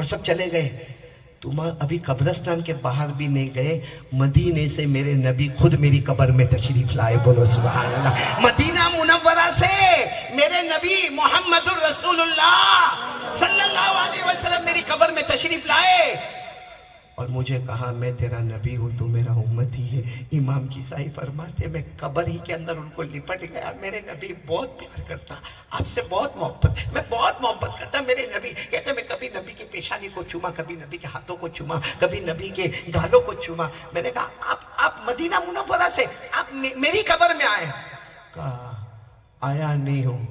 اور سب چلے گئے. تم ابھی قبرستان کے باہر بھی نہیں گئے, مدینے سے میرے نبی خود میری قبر میں تشریف لائے. بولو سبحان اللہ. مدینہ منورہ سے میرے نبی محمد الرسول اللہ صلی اللہ علیہ وسلم میری قبر میں تشریف لائے اور مجھے کہا میں تیرا نبی ہوں, تو میرا امتی ہے. امام کسائی فرماتے میں قبر ہی کے اندر ان کو لپٹ گیا. میرے نبی بہت پیار کرتا, آپ سے بہت محبت, میں بہت محبت کرتا. میرے نبی کہتے میں کبھی نبی کی پیشانی کو چوما, کبھی نبی کے ہاتھوں کو چوما, کبھی نبی کے گالوں کو چوما. میں نے کہا آپ مدینہ منورہ سے آپ میری قبر میں آئے. کہا آیا نہیں ہوں,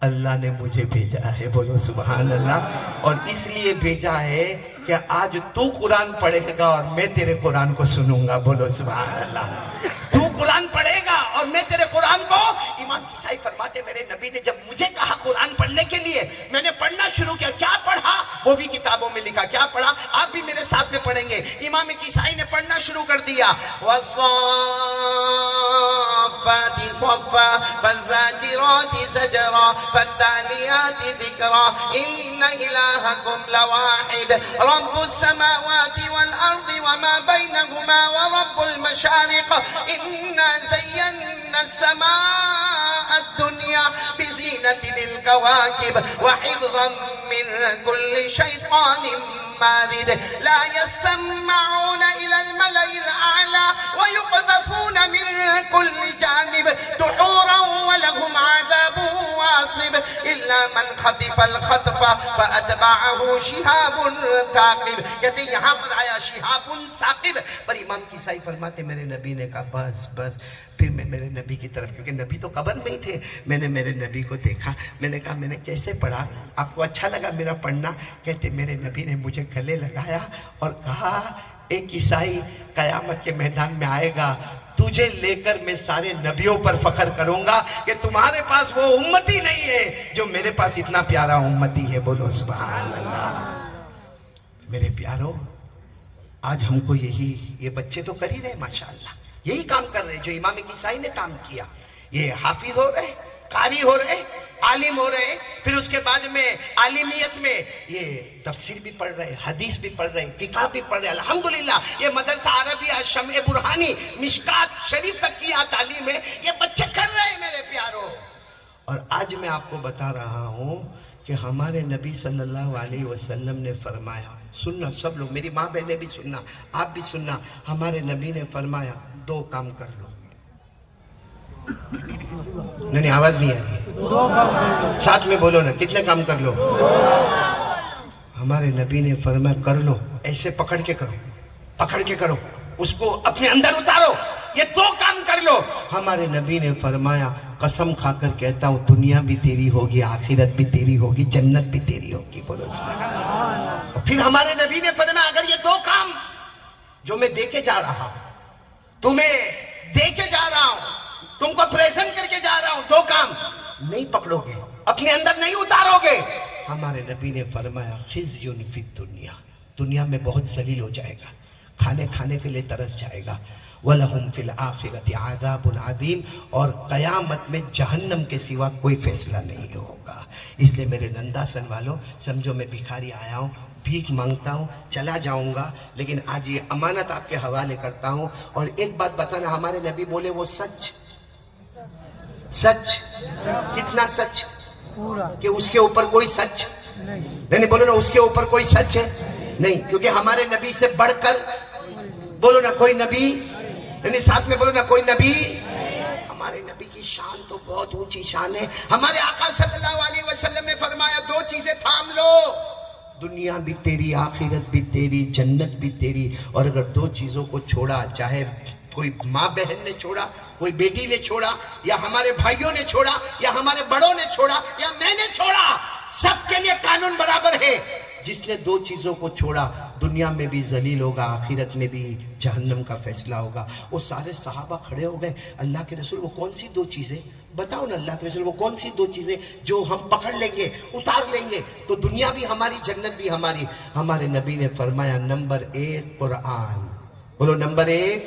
اللہ نے مجھے بھیجا ہے. بولو سبحان اللہ. اور اس لیے بھیجا ہے کہ آج تو قرآن پڑھے گا اور میں تیرے قرآن کو سنوں گا. بولو سبحان اللہ. تو قرآن پڑھے گا اور میں تیرے قرآن کو. امام کسائی فرماتے میرے نبی نے جب مجھے کہا قرآن پڑھنے کے لیے, میں نے پڑھنا شروع کیا. کیا پڑھا وہ بھی کتابوں میں لکھا. کیا پڑھا آپ بھی میرے ساتھ میں پڑھیں گے. امام کسائی نے پڑھنا شروع کر دیا. والصافات صفا فالزاجرات زجرا فالتاليات ذكرا إن إلهكم لواحد رب السماوات والأرض وما بينهما ورب المشارق إنا زينا السماء الدنيا بزينة للكواكب وحفظا من كل شيطان مارد لا يسمعون إلى الملأ الأعلى ويقذفون من كل جانب دحورا ولهم عذاب واصب إلا من خطف الخطف فأتبعه شهاب ثاقب. کہتے ہیں یہاں پر آیا شہاب ثاقب پر. امام کسائی فرماتے میرے نبی نے کہا بس. پھر میں میرے نبی کی طرف, کیونکہ نبی تو قبر میں ہی تھے, میں نے میرے نبی کو دیکھا. میں نے کہا میں نے کیسے پڑھا, آپ کو اچھا لگا میرا پڑھنا؟ کہتے میرے نبی نے مجھے گلے لگایا اور کہا ایک عیسائی قیامت کے میدان میں آئے گا, تجھے لے کر میں سارے نبیوں پر فخر کروں گا کہ تمہارے پاس وہ امتی نہیں ہے جو میرے پاس اتنا پیارا امتی ہے. بولو سبحان اللہ. میرے پیارو, آج ہم کو یہ بچے تو کر ہی رہے ماشاءاللہ, یہی کام کر رہے جو امام کسائی نے کام کیا. یہ حافظ ہو رہے, قاری ہو رہے, عالم ہو رہے, پھر اس کے بعد میں عالمیت میں یہ تفسیر بھی پڑھ رہے, حدیث بھی پڑھ رہے, فقہ بھی پڑھ رہے. الحمدللہ یہ مدرسہ عربیہ شمع برہانی مشکات شریف تک کی تعلیم ہے, یہ بچے کر رہے ہیں میرے پیارو. اور آج میں آپ کو بتا رہا ہوں کہ ہمارے نبی صلی اللہ علیہ وسلم نے فرمایا, سننا سب لوگ, میری ماں بہنیں بھی سننا, آپ بھی سننا. ہمارے نبی نے فرمایا دو کام کر لو. نہیں آواز نہیں آ رہی, ساتھ میں بولو نا, کتنے کام کر لو؟ ہمارے نبی نے فرمایا کر لو, ایسے پکڑ کے کرو, پکڑ کے کرو, اس کو اپنے اندر اتارو, یہ دو کام کر لو. ہمارے نبی نے فرمایا قسم کھا کر کہتا ہوں دنیا بھی تیری ہوگی, آخرت بھی تیری ہوگی, جنت بھی تیری ہوگی. بولو سبحان اللہ. پھر ہمارے نبی نے فرمایا اگر یہ دو کام جو میں دے کے جا رہا ہوں, تمہیں دے کے جا رہا ہوں, تم کو پریزنٹ کر کے جا رہا ہوں, دو کام نہیں پکڑو گے, اپنے اندر نہیں اتارو گے, ہمارے نبی نے فرمایا خزی فی الدنیا, دنیا میں بہت ذلیل ہو جائے گا, کھانے کے لیے ترس جائے گا. وَلَهُمْ فِي الْآخِرَةِ عَذَابٌ عَظِيمٌ, اور قیامت میں جہنم کے سوا کوئی فیصلہ نہیں ہوگا. اس لیے میرے ننداسن والوں, سمجھو میں بھکاری آیا ہوں, بھیک مانگتا ہوں, چلا جاؤں گا, لیکن آج یہ امانت آپ کے حوالے کرتا ہوں. اور ایک بات بتانا, ہمارے نبی بولے وہ سچ, کتنا سچ کہ اس کے اوپر کوئی سچ نہیں. بولو نا اس کے اوپر کوئی سچ ہے نہیں, کیونکہ ہمارے نبی سے بڑھ کر بولو نا کوئی نبی نہیں, ساتھ میں بولو نا کوئی نبی. ہمارے نبی کی شان تو بہت اونچی شان ہے. ہمارے آقا صلی اللہ علیہ وسلم نے فرمایا دو چیزیں تھام لو, دنیا بھی تیری, آخرت بھی تیری, جنت بھی تیری. اور اگر دو چیزوں کو چھوڑا, چاہے کوئی ماں بہن نے چھوڑا, کوئی بیٹی نے چھوڑا, یا ہمارے بھائیوں نے چھوڑا, یا ہمارے بڑوں نے چھوڑا, یا میں نے چھوڑا, سب کے لیے قانون برابر ہے. جس نے دو چیزوں کو چھوڑا دنیا میں بھی ذلیل ہوگا, آخرت میں بھی جہنم کا فیصلہ ہوگا. وہ سارے صحابہ کھڑے ہو گئے, اللہ کے رسول وہ کون سی دو چیزیں بتاؤ نا, اللہ کے رسول وہ کون سی دو چیزیں جو ہم پکڑ لیں گے, اتار لیں گے تو دنیا بھی ہماری, جنت بھی ہماری. ہمارے نبی نے فرمایا نمبر 1 قرآن. بولو نمبر 1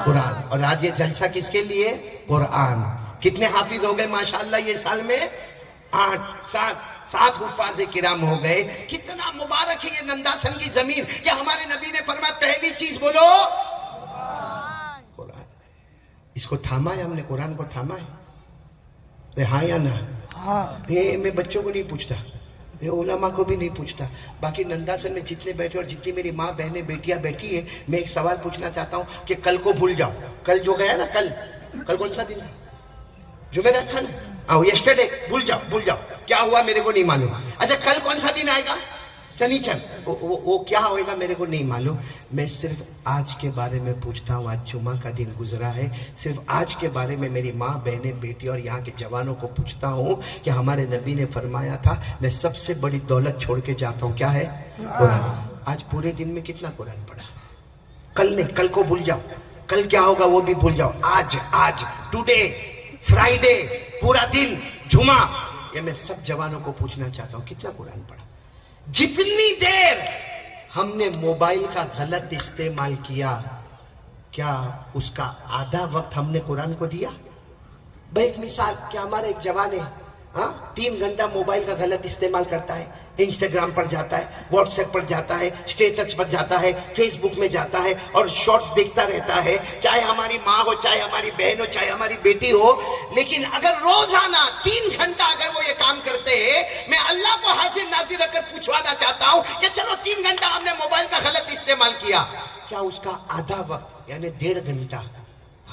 قرآن. اور آج یہ جلسہ کس کے لیے؟ قرآن. کتنے حافظ ہو گئے ماشاءاللہ یہ سال میں؟ 8 7 7 حفاظ کرام ہو گئے. کتنا مبارک ہے یہ ننداسن کی زمین کہ ہمارے نبی نے فرمایا پہلی چیز بولو قرآن. اس کو تھاما ہے ہم نے, قرآن کو تھاما ہے. ہاں یا نہ؟ میں بچوں کو نہیں پوچھتا, علماء کو بھی نہیں پوچھتا. باقی ننداسن میں جتنے بیٹھے اور جتنی میری ماں بہنیں بیٹیاں بیٹھی ہے, میں ایک سوال پوچھنا چاہتا ہوں کہ کل کو بھول جاؤ. کل جو گیا نا, کل کون سا دن تھا؟ جمعرات تھا نا, یسٹرڈے. بھول جاؤ کیا ہوا میرے کو نہیں معلوم. اچھا کل کون سا دن آئے گا؟ سنیچر. وہ کیا ہوئے گا میرے کو نہیں معلوم. میں صرف آج کے بارے میں پوچھتا ہوں. آج جمعہ کا دن گزرا ہے, صرف آج کے بارے میں میری ماں بہنیں بیٹی اور یہاں کے جوانوں کو پوچھتا ہوں کہ ہمارے نبی نے فرمایا تھا میں سب سے بڑی دولت چھوڑ کے جاتا ہوں, کیا ہے؟ قرآن. آج پورے دن میں کتنا قرآن پڑھا؟ کل نہیں, کل کو بھول جاؤ. کل کیا ہوگا وہ بھی بھول جاؤ. آج ٹوڈے فرائیڈے پورا دن جمعہ. یہ میں سب جوانوں کو پوچھنا چاہتا ہوں کتنا قرآن پڑھا. جتنی دیر ہم نے موبائل کا غلط استعمال کیا, کیا اس کا آدھا وقت ہم نے قرآن کو دیا؟ بھائی ایک مثال, کیا ہمارا ایک جوان ہے 3 گھنٹہ موبائل کا غلط استعمال کرتا ہے, انسٹاگرام پر جاتا ہے, واٹس ایپ پر جاتا ہے, اسٹیٹس پر جاتا ہے, فیس بک میں جاتا ہے اور شارٹس دیکھتا رہتا ہے, چاہے ہماری ماں ہو, چاہے ہماری بہن ہو, چاہے ہماری بیٹی ہو. لیکن اگر روزانہ 3 گھنٹہ اگر وہ یہ کام کرتے ہیں, میں اللہ کو حاضر ناظر رکھ کر پوچھوانا چاہتا ہوں کہ چلو 3 گھنٹہ ہم نے موبائل کا غلط استعمال کیا, کیا اس کا آدھا وقت یعنی 1.5 گھنٹہ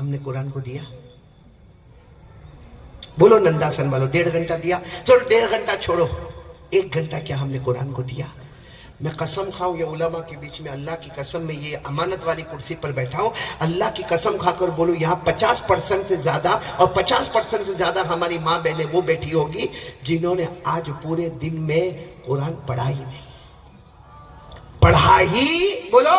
ہم نے قرآن کو دیا؟ بولو ننداسن والو, 1.5 گھنٹہ دیا؟ چلو 1.5 گھنٹہ چھوڑو, 1 گھنٹہ کیا ہم نے قرآن کو دیا؟ میں قسم کھاؤں, یہ علماء کے بیچ میں اللہ کی قسم میں یہ امانت والی کرسی پر بیٹھا ہوں, اللہ کی قسم کھا کر بولو یہاں 50% سے زیادہ اور 50% سے زیادہ ہماری ماں بہنیں وہ بیٹھی ہوگی جنہوں نے آج پورے دن میں قرآن پڑھا ہی نہیں. پڑھا ہی بولو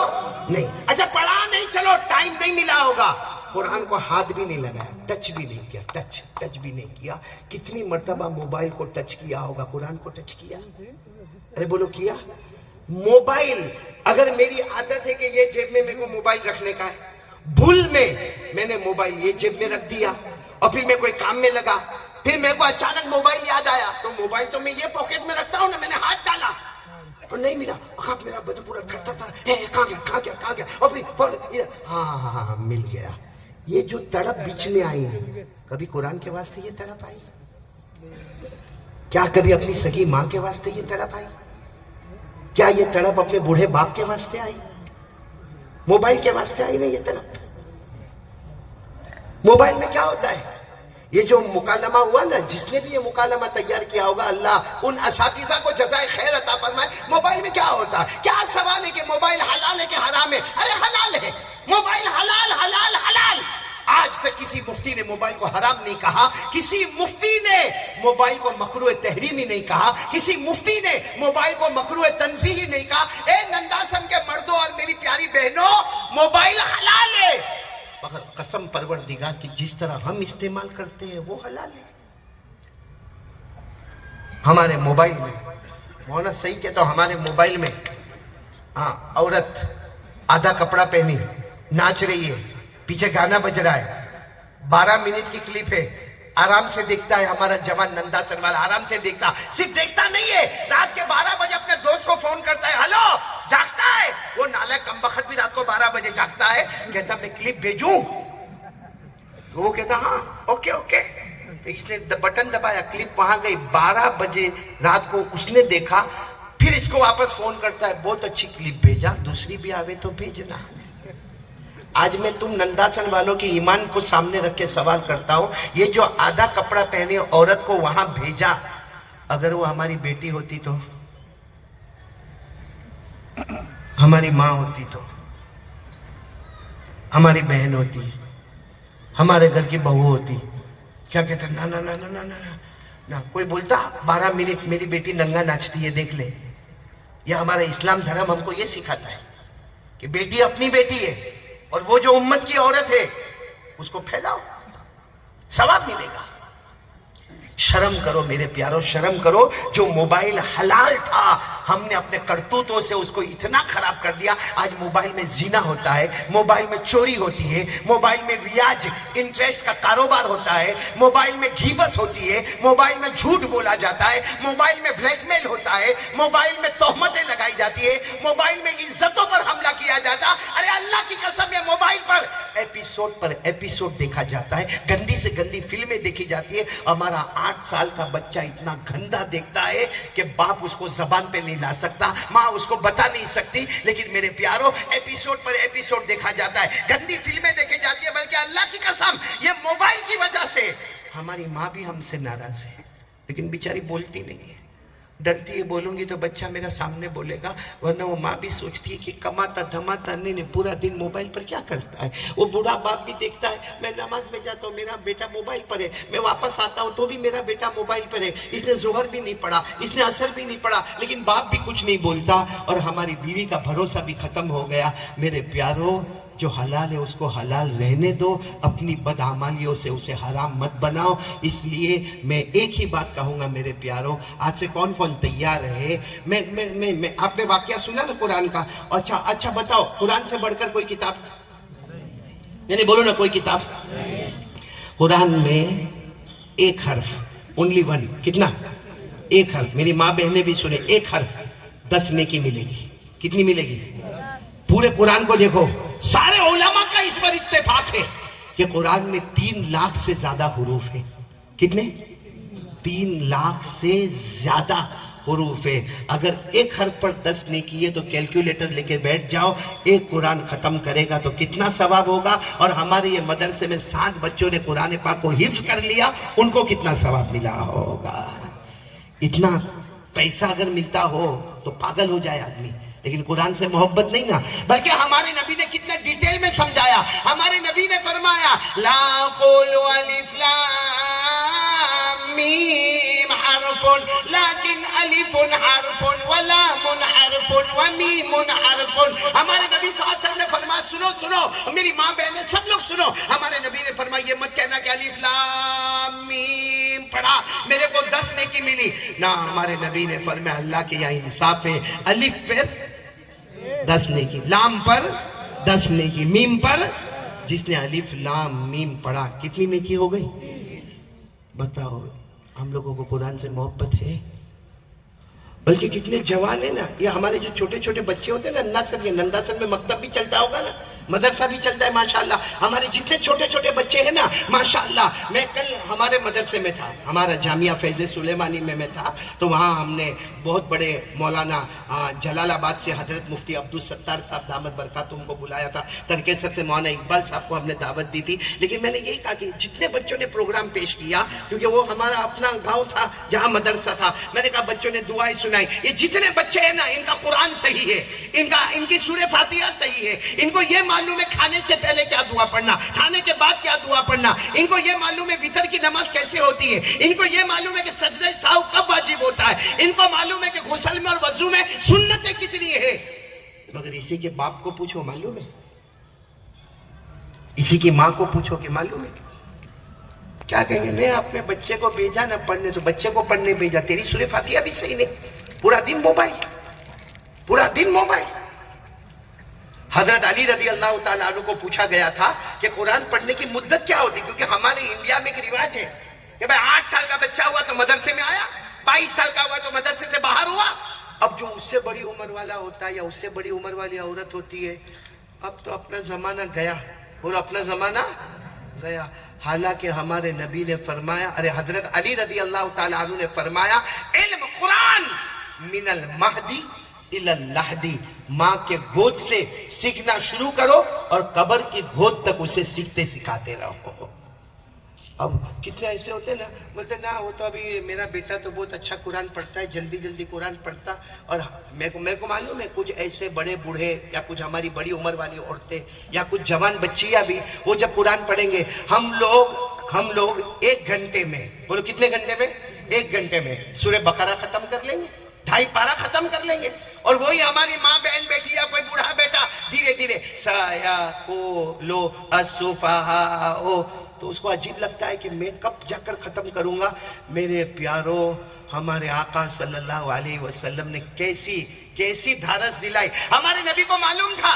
نہیں. اچھا پڑھا نہیں, چلو ٹائم نہیں ملا ہوگا, قرآن کو ہاتھ بھی نہیں لگایا, ٹچ بھی نہیں کیا, ٹچ بھی نہیں کیا. کتنی مرتبہ موبائل کو ٹچ کیا ہوگا, قرآن کو ٹچ کیا؟ ارے بولو کیا؟ موبائل اگر میری عادت ہے کہ یہ جیب میں میرے کو موبائل رکھنے کا ہے, بھول میں نے موبائل یہ جیب میں رکھ دیا اور پھر میں کوئی کام میں لگا, پھر میرے کو اچانک موبائل یاد آیا, تو موبائل تو میں یہ پاکٹ میں رکھتا ہوں نا, میں نے ہاتھ ڈالا اور نہیں ملا, میرا بدن پورا تھر کہاں گیا اور پھر ہاں مل گیا. یہ جو تڑپ بیچ میں آئی, کبھی قرآن کے واسطے یہ تڑپ آئی؟ کیا کبھی اپنی سگی ماں کے واسطے یہ تڑپ آئی؟ کیا یہ تڑپ اپنے بوڑھے باپ کے واسطے آئی؟ موبائل کے واسطے آئی نہیں یہ تڑپ. موبائل میں کیا ہوتا ہے؟ یہ جو مکالمہ ہوا نا, جس نے بھی یہ مکالمہ تیار کیا ہوگا اللہ ان اساتذہ کو جزائے خیر عطا فرمائے. موبائل میں کیا ہوتا ہے؟ کیا سوال ہے کہ موبائل حلال ہے کہ حرام ہے؟ ارے حلال ہے موبائل, حلال حلال حلال. آج تک کسی مفتی نے موبائل کو حرام نہیں کہا, کسی مفتی نے موبائل کو مکروہ تحریمی نہیں کہا, کسی مفتی نے موبائل کو مکروہ تنزیہی نہیں کہا. اے ننداسن کے مردوں اور میری پیاری بہنوں, موبائل حلال ہے, مگر قسم پروردگار کی جس طرح ہم استعمال کرتے ہیں وہ حلال ہے. ہمارے موبائل میں, مولانا صحیح کہتا ہوں, ہمارے موبائل میں عورت آدھا کپڑا پہنی ناچ رہی ہے, پیچھے گانا بج رہا ہے, 12 منٹ کی کلپ ہے, آرام سے دیکھتا ہے ہمارا جوان ننداسن والا, آرام سے دیکھتا. صرف دیکھتا نہیں ہے, رات کے 12 بجے اپنے دوست کو فون کرتا ہے, ہلو, جاگتا ہے وہ نالائق کمبخت بھی رات کو 12 بجے جاگتا ہے, کہتا میں کلپ بھیجوں, تو وہ کہتا ہاں اوکے. اس نے بٹن دبایا, کلپ وہاں گئی, 12 بجے رات کو اس نے دیکھا, پھر اس کو واپس فون کرتا ہے, بہت اچھی کلپ بھیجا, دوسری بھی آوے تو بھیجنا. آج میں تم ننداسن والوں کے ایمان کو سامنے رکھ کے سوال کرتا ہوں, یہ جو آدھا کپڑا پہنے عورت کو وہاں بھیجا, اگر وہ ہماری بیٹی ہوتی تو, ہماری ماں ہوتی تو, ہماری بہن ہوتی, ہمارے گھر کی بہو ہوتی, کیا کہتا نا کوئی بولتا 12 منٹ میری بیٹی ننگا ناچتی ہے دیکھ لے. یہ ہمارا اسلام دھرم ہم کو یہ سکھاتا ہے کہ بیٹی اپنی بیٹی ہے, اور وہ جو امت کی عورت ہے اس کو پھیلاؤ, ثواب ملے گا. شرم کرو میرے پیارو، شرم کرو. جو موبائل حلال تھا ہم نے اپنے کرتوتوں سے اس کو اتنا خراب کر دیا. آج موبائل میں زنا ہوتا ہے، موبائل میں چوری ہوتی ہے، موبائل میں بیاج انٹرسٹ کا کاروبار ہوتا ہے، موبائل میں غیبت ہوتی ہے، موبائل میں جھوٹ بولا جاتا ہے، موبائل میں بلیک میل ہوتا ہے، موبائل میں تہمتیں لگائی جاتی ہے، موبائل میں عزتوں پر حملہ کیا جاتا. ارے اللہ کی قسم یہ موبائل پر ایپیسوڈ دیکھا جاتا ہے، گندی سے گندی فلمیں دیکھی جاتی ہے. ہمارا 8 سال کا بچہ اتنا گندا دیکھتا ہے کہ باپ اس کو زبان پہ نہیں لا سکتا، ماں اس کو بتا نہیں سکتی. لیکن میرے پیارو ایپیسوڈ پر ایپیسوڈ دیکھا جاتا ہے، گندی فلمیں دیکھی جاتی ہے. بلکہ اللہ کی قسم یہ موبائل کی وجہ سے ہماری ماں بھی ہم سے ناراض ہے، لیکن بیچاری بولتی نہیں ہے، ڈرتی ہے. بولوں گی تو بچہ میرا سامنے بولے گا، ورنہ وہ ماں بھی سوچتی ہے کہ کماتا دھماتا نہیں پورا دن موبائل پر کیا کرتا ہے. وہ بوڑھا باپ بھی دیکھتا ہے، میں نماز میں جاتا ہوں میرا بیٹا موبائل پر ہے، میں واپس آتا ہوں تو بھی میرا بیٹا موبائل پر ہے. اس نے ظہر بھی نہیں پڑھا، اس نے عصر بھی نہیں پڑھا، لیکن باپ بھی کچھ نہیں بولتا. اور ہماری بیوی کا بھروسہ بھی ختم ہو گیا. میرے پیارو جو حلال ہے اس کو حلال رہنے دو، اپنی بدعمالیوں سے اسے حرام مت بناؤ. اس لیے میں ایک ہی بات کہوں گا میرے پیاروں، آج سے کون کون تیار ہے؟ میں آپ نے واقعہ سنا نا قرآن کا؟ اچھا بتاؤ، قرآن سے بڑھ کر کوئی کتاب؟ یعنی بولو نا کوئی کتاب. قرآن میں ایک حرف، اونلی ون، کتنا؟ ایک حرف. میری ماں بہنیں بھی سنیں، ایک حرف 10 نیکی ملے گی. کتنی ملے گی؟ پورے قرآن کو دیکھو، سارے علماء کا اس پر اتفاق ہے کہ قرآن میں 3 لاکھ سے زیادہ حروف ہیں. کتنے؟ 3 لاکھ سے زیادہ حروف ہے. اگر ایک حرف پر 10 نیکی ہے تو کیلکولیٹر لے کے بیٹھ جاؤ، ایک قرآن ختم کرے گا تو کتنا ثواب ہوگا. اور ہمارے یہ مدرسے میں 7 بچوں نے قرآن پاک کو حفظ کر لیا، ان کو کتنا ثواب ملا ہوگا. اتنا پیسہ اگر ملتا ہو تو پاگل ہو جائے آدمی. لیکن قرآن سے محبت نہیں نا. بلکہ ہمارے نبی نے کتنے ڈیٹیل میں سمجھایا. ہمارے نبی نے فرمایا لا قولوا الف لام میم حرف لیکن الف حرف ولام حرف ومیم حرف. ہمارے نبی صلی اللہ علیہ وسلم نے فرمایا، سنو میری ماں بہنیں سب لوگ سنو. ہمارے نبی نے فرمایا یہ مت کہنا کہ الف لام میم پڑھا میرے کو 10 نیکی ملی. نہ، ہمارے نبی نے فرمایا اللہ کے یہاں انصاف ہے، الف پر 10 نیکی، لام پر 10 نیکی، میم پر. جس نے الف لام میم پڑھا کتنی نیکی ہو گئی؟ بتاؤ. ہم لوگوں کو قرآن سے محبت ہے؟ بلکہ کتنے جوان ہیں نا. یہ ہمارے جو چھوٹے چھوٹے بچے ہوتے ہیں نا، ننداسر میں مکتب بھی چلتا ہوگا نا، مدرسہ بھی چلتا ہے ماشاءاللہ. ہمارے جتنے چھوٹے چھوٹے بچے ہیں نا ماشاءاللہ. میں کل ہمارے مدرسے میں تھا، ہمارا جامعہ فیض سلیمانی میں تھا، تو وہاں ہم نے بہت بڑے مولانا جلال آباد سے حضرت مفتی عبدالستار صاحب دامت برکاتہم کو بلایا تھا. ترکیسر سے مولانا اقبال صاحب کو ہم نے دعوت دی تھی. لیکن میں نے یہی کہا کہ جتنے بچوں نے پروگرام پیش کیا، کیونکہ وہ ہمارا اپنا گاؤں تھا جہاں مدرسہ تھا، میں نے کہا بچوں نے دعائیں سنائی. یہ جتنے بچے ہیں نا ان کا قرآن صحیح ہے، ان کی سورہ فاتحہ صحیح ہے، ان کو یہ معلوم ہے کھانے سے پہلے کیا دعا پڑھنا، کھانے کے بعد کیا دعا پڑھنا، ان کو یہ معلوم ہے وتر کی نماز کیسے ہوتی ہے، ان کو یہ معلوم ہے کہ سجدہ سہو کب واجب ہوتا ہے، ان کو معلوم ہے کہ غسل میں اور وضو میں سنتیں کتنی ہے. مگر اسی کے باپ کو پوچھو معلوم ہے، اسی کی ماں کو پوچھو کہ معلوم ہے. کیا کہیں گے؟ نہیں اپنے بچے کو بھیجا نہ پڑھنے، تو بچے کو پڑھنے بھیجا، تیری سورہ فاتحہ بھی صحیح نہیں، پورا دن موبائل، پورا دن موبائل. حضرت علی رضی اللہ تعالیٰ عنہ کو پوچھا گیا تھا کہ قرآن پڑھنے کی مدت کیا ہوتی، کیونکہ ہمارے انڈیا میں ایک رواج ہے کہ بھائی 8 سال کا بچہ ہوا تو مدرسے میں آیا، 22 سال کا ہوا تو مدرسے سے باہر ہوا. اب جو اس سے بڑی عمر والا ہوتا ہے یا اس سے بڑی عمر والی عورت ہوتی ہے، اب تو اپنا زمانہ گیا، بولو اپنا زمانہ گیا. حالانکہ ہمارے نبی نے فرمایا، حضرت علی رضی اللہ تعالیٰ عنہ نے فرمایا علم قرآن من المہدی الی اللحدی، ماں کے گود سے سیکھنا شروع کرو اور قبر کی گود تک اسے سیکھتے سکھاتے رہو. اب کتنے ایسے ہوتے ہیں نا، بولتے نا وہ تو ابھی میرا بیٹا تو بہت اچھا قرآن پڑھتا ہے، جلدی جلدی قرآن پڑھتا. اور میرے کو معلوم ہے کچھ ایسے بڑے بوڑھے یا کچھ ہماری بڑی عمر والی عورتیں یا کچھ جوان بچیاں بھی، وہ جب قرآن پڑھیں گے، ہم لوگ 1 گھنٹے میں، بولو کتنے گھنٹے میں؟ 1 گھنٹے میں سورہ بقرہ ختم کر لیں گے، 2.5 پارہ ختم کر لیں گے. اور وہی ہماری ماں بہن بیٹھی یا کوئی بوڑھا بیٹا دھیرے دھیرے سایہ کو لو السفہاء تو اس کو عجیب لگتا ہے کہ میں کب جا کر ختم کروں گا. میرے پیاروں، ہمارے آقا صلی اللہ علیہ وسلم نے کیسی دھارس دلائی. ہمارے نبی کو معلوم تھا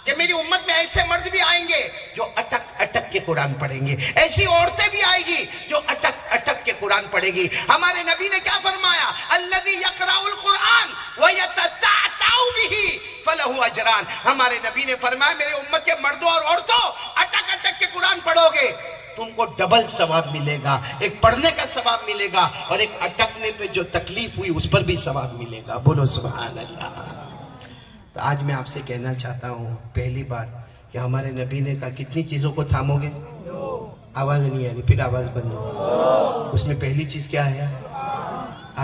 کہ میری امت میں ایسے مرد بھی آئیں گے جو اٹک اٹک کے قرآن پڑھیں گے، ایسی عورتیں بھی آئیں گی جو اٹک اٹک کے قرآن پڑھیں گی. ہمارے نبی نے کیا فرمایا؟ الذی یقرأ القرآن ویتتعتع بہ فلہ اجران. ہمارے نبی نے فرمایا میرے امت کے مردوں اور عورتوں اٹک اٹک کے قرآن پڑھو گے، تم کو ڈبل ثواب ملے گا. ایک پڑھنے کا ثواب ملے گا اور ایک اٹکنے پہ جو تکلیف ہوئی اس پر بھی ثواب ملے گا. بولو سبحان اللہ. تو آج میں آپ سے کہنا چاہتا ہوں پہلی بات کہ ہمارے نبی نے کہا کتنی چیزوں کو تھامو گے؟ آواز نہیں آ رہی، پھر آواز بند ہو. اس میں پہلی چیز کیا ہے؟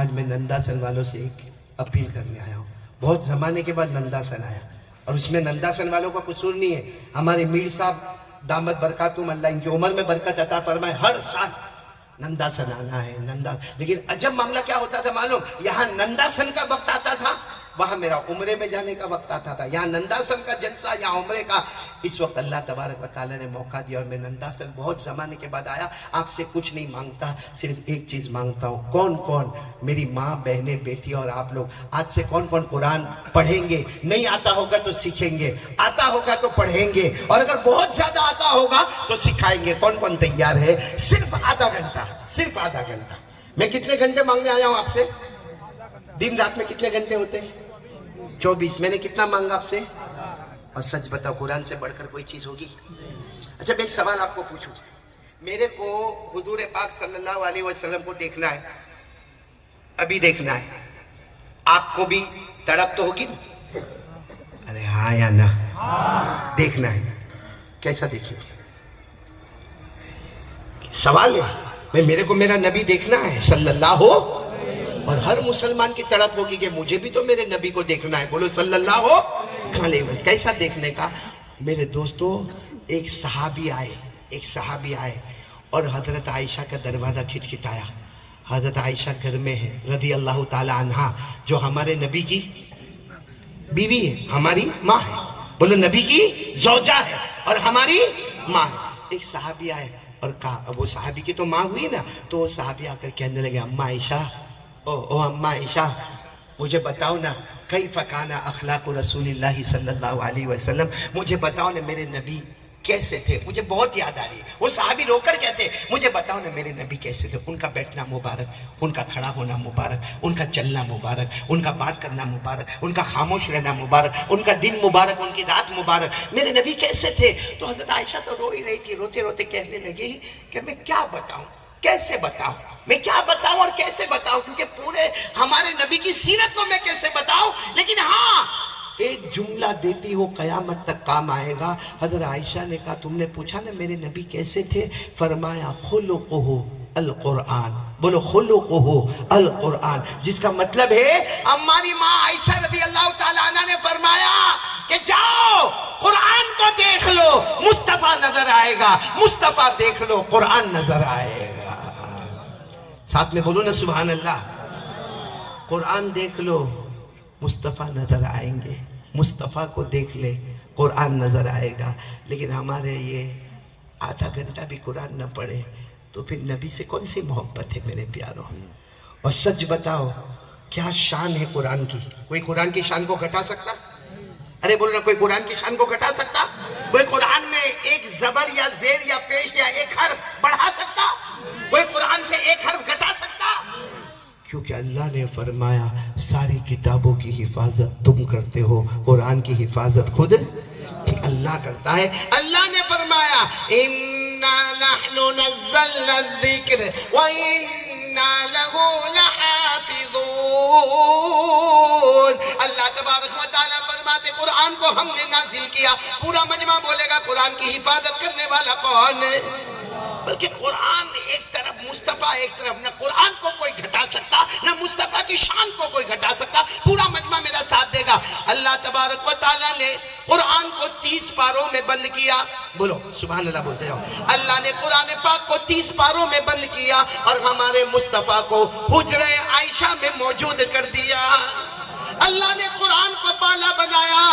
آج میں ننداسن والوں سے ایک اپیل کرنے آیا ہوں. بہت زمانے کے بعد ننداسن آیا اور اس میں ننداسن والوں کا قصور نہیں ہے. ہمارے میر صاحب دامت برکاتہم، اللہ ان کی عمر میں برکت عطا فرمائے، ہر سال ننداسن آنا ہے لیکن عجب معاملہ کیا ہوتا تھا معلوم؟ یہاں ننداسن کا وقت آتا تھا، وہاں میرا عمرے میں جانے کا وقت آتا تھا. یہاں ننداسن کا جلسہ، یہاں عمرے کا. اس وقت اللہ تبارک و تعالیٰ نے موقع دیا اور میں ننداسن بہت زمانے کے بعد آیا. آپ سے کچھ نہیں مانگتا، صرف ایک چیز مانگتا ہوں. کون میری ماں، بہنیں، بیٹی اور آپ لوگ آج سے کون قرآن پڑھیں گے؟ نہیں آتا ہوگا تو سیکھیں گے، آتا ہوگا تو پڑھیں گے، اور اگر بہت زیادہ آتا ہوگا تو سکھائیں گے. کون تیار ہے؟ صرف آدھا گھنٹہ. میں کتنے گھنٹے مانگنے آیا ہوں آپ سے؟ دن رات میں کتنے گھنٹے ہوتے ہیں؟ 24. میں نے کتنا مانگا آپ سے؟ اور سچ بتاؤ قرآن سے بڑھ کر کوئی چیز ہوگی؟ اچھا میں ایک سوال آپ کو پوچھوں. میرے کو حضور پاک صلی اللہ علیہ وسلم کو دیکھنا ہے، ابھی دیکھنا ہے. آپ کو بھی تڑپ تو ہوگی نا؟ ارے ہاں یا نہ؟ دیکھنا ہے. کیسا دیکھیں گے؟ سوال ہے. میرے کو میرا نبی دیکھنا ہے صلی اللہ ہو، اور ہر مسلمان کی تڑپ ہوگی کہ مجھے بھی تو میرے نبی کو دیکھنا ہے. بولو صلی اللہ ہو. کیسا دیکھنے کا؟ میرے دوستو، ایک صحابی آئے اور حضرت عائشہ کا دروازہ کھٹکھٹایا. حضرت عائشہ گھر میں ہے رضی اللہ تعالی عنہا، جو ہمارے نبی کی بیوی ہے، ہماری ماں ہے. بولو نبی کی زوجہ ہے اور ہماری ماں ہے. ایک صحابی آئے اور کہا، اب وہ صحابی کی تو ماں ہوئی نا، تو وہ صحابی آ کر کہنے لگے، اماں عائشہ، او اماں عائشہ، مجھے بتاؤ نا کیف کان اخلاق رسول اللہ صلی اللہ علیہ وسلم، مجھے بتاؤ نا میرے نبی کیسے تھے، مجھے بہت یاد آ رہی ہے. وہ صحابی رو کر کہتے، مجھے بتاؤ نا میرے نبی کیسے تھے. ان کا بیٹھنا مبارک، ان کا کھڑا ہونا مبارک، ان کا چلنا مبارک، ان کا بات کرنا مبارک، ان کا خاموش رہنا مبارک، ان کا دن مبارک، ان کی رات مبارک. میرے نبی کیسے تھے؟ تو حضرت عائشہ تو رو ہی رہی تھی، روتے روتے کہنے لگی کہ میں کیا بتاؤں، کیسے بتاؤں، میں کیا بتاؤں اور کیسے بتاؤں، کیونکہ پورے ہمارے نبی کی سیرت کو میں کیسے بتاؤں. لیکن ہاں ایک جملہ دیتی ہو قیامت تک کام آئے گا. حضرت عائشہ نے کہا، تم نے پوچھا نا میرے نبی کیسے تھے؟ فرمایا خلقہ القرآن. بولو خلقہ القرآن، جس کا مطلب ہے ہماری ماں عائشہ رضی اللہ تعالیٰ عنہ نے فرمایا کہ جاؤ قرآن کو دیکھ لو، مصطفیٰ نظر آئے گا. مصطفیٰ دیکھ لو، قرآن نظر آئے گا. ساتھ میں بولو نا سبحان اللہ. قرآن دیکھ لو، مصطفیٰ نظر آئیں گے. مصطفیٰ کو دیکھ لے، قرآن نظر آئے گا. لیکن ہمارے یہ آدھا گھنٹہ بھی قرآن نہ پڑھے تو پھر نبی سے کون سی محبت ہے میرے پیاروں؟ اور سچ بتاؤ کیا شان ہے قرآن کی؟ کوئی قرآن کی شان کو گھٹا سکتا؟ ارے بولو نا، کوئی قرآن کی شان کو گھٹا سکتا؟ کوئی قرآن میں ایک زبر یا زیر یا پیش یا ایک حرف بڑھا سکتا؟ کوئی قرآن سے ایک حرف گھٹا سکتا؟ کیونکہ اللہ نے فرمایا ساری کتابوں کی حفاظت تم کرتے ہو، قرآن کی حفاظت خود اللہ کرتا ہے. اللہ نے فرمایا اِنَّا نَحْنُ نَزَّلْنَا الذِّكْرَ وَإِنَّا لَهُ لَحَافِظُونَ. اللہ تبارک و تعالیٰ فرماتے قرآن کو ہم نے نازل کیا. پورا مجمع بولے گا قرآن کی حفاظت کرنے والا کون ہے؟ بلکہ قرآن ایک طرف، مصطفیٰ ایک طرف. نہ قرآن کو کوئی گھٹا سکتا، نہ مصطفیٰ کی شان کو کوئی گھٹا سکتا. پورا مجمع میرا ساتھ دے گا. اللہ تبارک و تعالیٰ نے قرآن کو 30 پاروں میں بند کیا. بولو سبحان اللہ بولتے جاؤ. اللہ نے قرآن پاک کو 30 پاروں میں بند کیا اور ہمارے مصطفیٰ کو حجرہ عائشہ میں موجود کر دیا. اللہ نے قرآن کو بالا بنایا،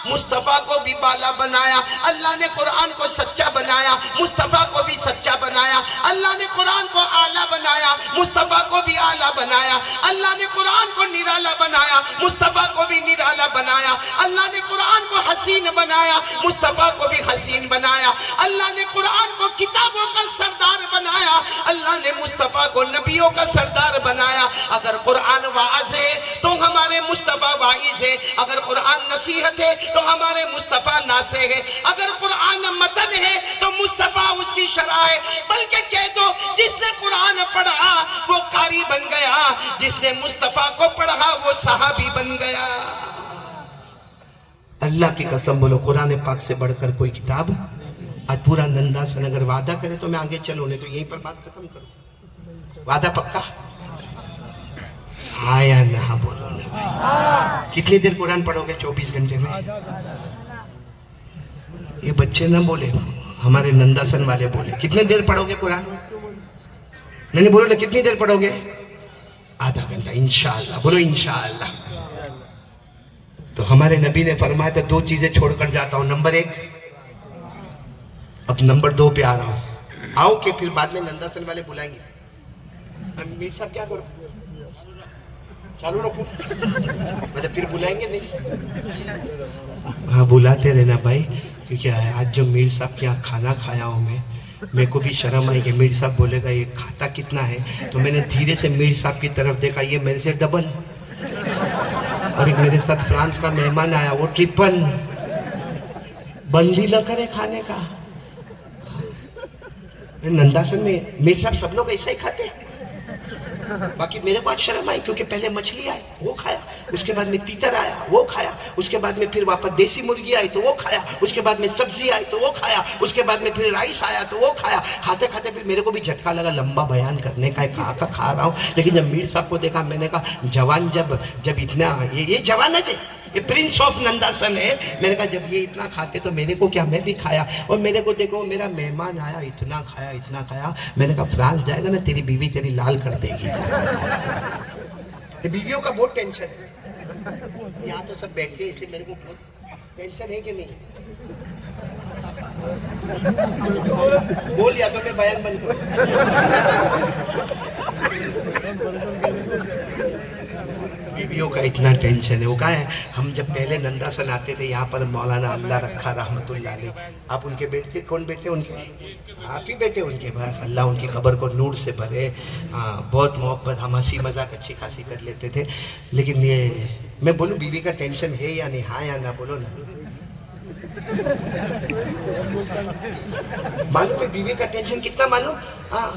مصطفیٰ کو بھی بالا بنایا، اللہ نے قرآن کو سچا بنایا، مصطفیٰ کو بھی سچا بنایا، اللہ نے قرآن کو اعلیٰ بنایا، مصطفیٰ کو بھی اعلیٰ بنایا، اللہ نے قرآن کو نرالا بنایا، مصطفیٰ کو بھی نرالا بنایا، اللہ نے قرآن کو حسین بنایا، مصطفیٰ کو بھی حسین بنایا، اللہ نے قرآن کو کتابوں کا سردار بنایا، اللہ نے مصطفیٰ کو نبیوں کا سردار بنایا۔ اگر قرآن وعظ ہے تو ہمارے مصطفیٰ واعظ ہے، اگر قرآن نصیحت ہے تو ہمارے مصطفیٰ ناصح ہے، اگر قرآن متن ہے تو مصطفیٰ اس کی شرح ہے۔ بلکہ کہہ دو جس نے قرآن پڑھا وہ قاری بن گیا، جس نے مصطفیٰ کو پڑھا وہ صحابی بن گیا۔ اللہ کی قسم بولو قرآن پاک سے بڑھ کر کوئی کتاب؟ آج پورا نندا سن اگر وعدہ کرے تو میں آگے چلو، نہیں تو یہیں پر بات ختم کروں۔ وعدہ پکا؟ ہاں یا نہ بولو نا۔ کتنی دیر قرآن پڑھو گے 24 گھنٹے میں؟ یہ بچے نہ بولے، ہمارے ننداسن والے بولے کتنے دیر پڑھو گے قرآن؟ نہیں بولو نا، کتنی دیر پڑھو گے؟ آدھا گھنٹہ انشاءاللہ، بولو انشاءاللہ۔ تو ہمارے نبی نے فرمایا تھا 2 چیزیں چھوڑ کر جاتا ہوں، نمبر 1، اب نمبر 2 پہ آ رہا ہوں، آؤ کہ پھر بعد میں ننداسن والے بلائیں گے۔ میر صاحب کیا کرو؟ چالو رکھو، مطلب پھر بلائیں گے نہیں؟ ہاں بلاتے رہنا بھائی، کیونکہ آج جو میر صاحب کے یہاں کھانا کھایا ہوں میں کو بھی شرم آئی کہ میر صاحب بولے گا یہ کھاتا کتنا ہے، تو میں نے دھیرے سے میر صاحب کی طرف دیکھا، یہ میرے سے ڈبل، اور ایک میرے ساتھ فرانس کا مہمان آیا وہ ٹرپل، بند ہی نہ کرے کھانے کا۔ ننداسن میں میر صاحب سب لوگ ایسا ہی کھاتے ہیں، باقی میرے کو آج شرم آئی کیونکہ پہلے مچھلی آئی وہ کھایا، اس کے بعد میں تیتر آیا وہ کھایا، اس کے بعد میں پھر واپس دیسی مرغی آئی تو وہ کھایا، اس کے بعد میں سبزی آئی تو وہ کھایا، اس کے بعد میں پھر رائس آیا تو وہ کھایا۔ کھاتے کھاتے پھر میرے کو بھی جھٹکا لگا، لمبا بیان کرنے کا ہے، کھا رہا ہوں، لیکن جب میر صاحب کو دیکھا میں نے کہا جوان جب اتنا یہ جوان ہے یہ پرنس آف ننداسن ہے، میں نے کہا جب یہ اتنا کھاتے تو میرے کو کیا، میں بھی کھایا، اور میرے کو دیکھو میرا مہمان آیا اتنا کھایا، میں نے کہا فرانس جائے گا نا تیری بیوی تیری لال کر دے گی۔ بیویوں کا بہت ٹینشن ہے، یہاں تو سب بیٹھے ہیں اس لیے میرے کو بہت ٹینشن ہے کہ نہیں؟ بول یا تو میں بیان بند کروں۔ بیویوں کا اتنا ٹینشن ہے، وہ کہا ہے ہم جب پہلے ننداسن آتے تھے یہاں پر مولانا اللہ رکھا رحمت اللہ علیہ، آپ ان کے بیٹے کون بیٹے؟ ان کے آپ ہی بیٹے ان کے، بس اللہ ان کی قبر کو نور سے بھرے۔ بہت محبت، ہم ہنسی مذاق اچھی خاصی کر لیتے تھے، لیکن یہ میں بولوں بیوی کا ٹینشن ہے یا نہیں؟ ہاں یا نہ بولو نا۔ معلوم ہے بیوی کا ٹینشن کتنا معلوم؟ ہاں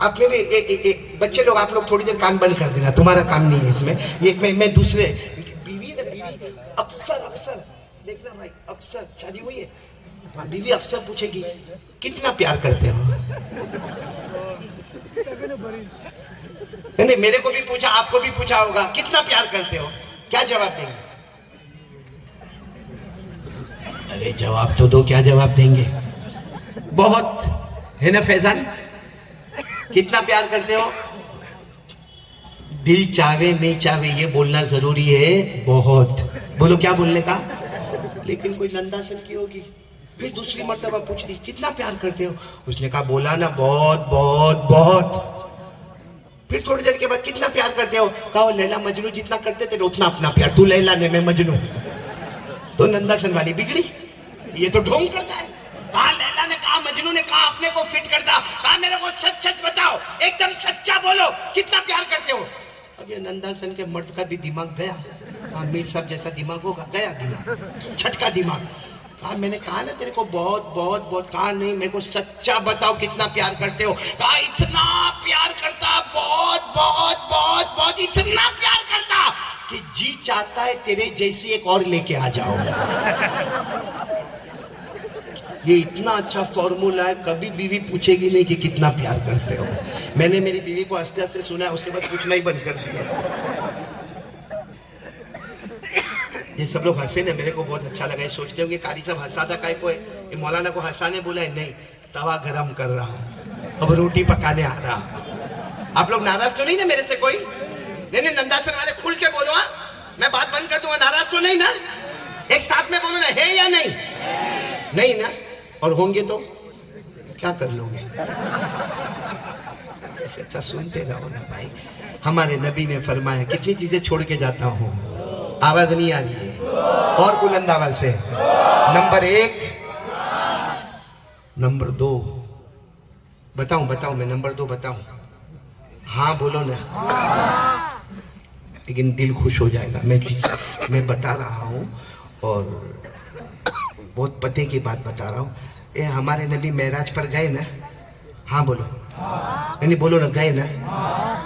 آپ میں بھی بچے لوگ آپ لوگ تھوڑی دیر کان بند کر دینا، تمہارا کام نہیں ہے اس میں، میں دوسرے بیوی اکثر دیکھنا بھائی، اکثر شادی ہوئی ہے، بیوی اکثر پوچھے گی کتنا پیار کرتے ہو؟ نہیں میرے کو بھی پوچھا، آپ کو بھی پوچھا ہوگا کتنا پیار کرتے ہو، کیا جواب دیں گے؟ ارے جواب تو دو، کیا جواب دیں گے؟ بہت ہے نا فیضان؟ کتنا پیار کرتے ہو؟ دل چاہے نہیں چاہے یہ بولنا ضروری ہے، بہت بولو، کیا بولنے کا؟ لیکن کوئی ننداسن کی ہوگی، پھر دوسری مرتبہ پوچھ لی کتنا پیار کرتے ہو، اس نے کہا بولا نا بہت بہت بہت، پھر تھوڑی دیر کے بعد کتنا پیار کرتے ہو، کہا وہ لیلا مجنو جتنا کرتے تھے اتنا اپنا پیار، تو لیلا نے میں مجنو، تو ننداسن والی بگڑی، یہ تو ڈھونگ کرتا ہے، کہا لیلا نے کہا مجنو نے کہا اپنے کو فٹ کرتا، کہا میرے کو سچ سچ بتاؤ، ایک دم سچا بولو کتنا پیار کرتے ہو۔ اب یہ ننداسن کے مرد کا بھی دماغ گیا، میر صاحب جیسا دماغ ہوگا، گیا دماغ، چھٹکا دماغ، کہا میں نے کہا نا تیرے کو بہت بہت بہت، کہا نہیں میرے کو سچا بتاؤ کتنا پیار کرتے ہو، کہا اتنا پیار کرتا، بہت بہت بہت بہت، اتنا پیار کرتا کہ جی چاہتا ہے تیرے جیسی ایک اور لے کے آ جاؤ۔ یہ اتنا اچھا فارمولا ہے، کبھی بیوی پوچھے گی نہیں کہ کتنا پیار کرتے ہو۔ میں نے میری بیوی کو ہنستے ہنستے سنا ہے، اس کے بعد پوچھنا ہی بند کر دیا۔ یہ سب لوگ ہنسے نا، میرے کو بہت اچھا لگا، یہ سوچتے ہوں گے قاری صاحب ہنسا تھا کائے کو ہے، یہ مولانا کو ہنسانے بولا ہے؟ نہیں، توا گرم کر رہا ہوں، اب روٹی پکانے آ رہا ہوں۔ آپ لوگ ناراض تو نہیں نا میرے سے کوئی؟ نہیں ننداسن والے کھل کے بولو، ہاں میں بات بند کر دوں گا، ناراض تو نہیں نا؟ ایک ساتھ میں بولو نا، ہے یا نہیں؟ نہیں نا؟ اور ہوں گے تو کیا کر لو گے؟ اچھا سنتے رہو نا بھائی. ہمارے نبی نے فرمایا کتنی چیزیں چھوڑ کے جاتا ہوں. آواز نہیں آ رہی ہے؟ اور بلند آواز سے. نمبر 1. نمبر 2 بتاؤں میں نمبر 2 بتاؤں؟ ہاں بولو نا. لیکن دل خوش ہو جائے گا. میں بتا رہا ہوں اور بہت پتے کی بات بتا رہا ہوں. ہمارے نبی معراج پر گئے نا؟ ہاں بولو. نہیں بولو نا، گئے نا؟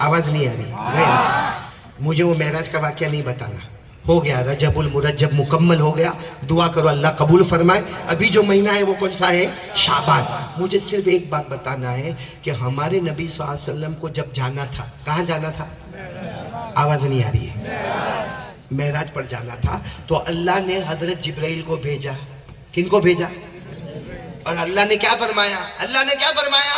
آواز نہیں آ رہی. گئے نا؟ مجھے وہ معراج کا واقعہ نہیں بتانا. ہو گیا، رجب المرجب مکمل ہو گیا. دعا کرو اللہ قبول فرمائے. ابھی جو مہینہ ہے وہ کون سا ہے؟ شعبان. مجھے صرف ایک بات بتانا ہے کہ ہمارے نبی صلی اللہ علیہ وسلم کو جب جانا تھا، کہاں جانا تھا؟ آواز نہیں آ رہی ہے؟ معراج پر جانا تھا تو اللہ نے حضرت جبرائیل کو بھیجا. کن کو بھیجا؟ اور اللہ نے کیا فرمایا؟ اللہ نے کیا فرمایا؟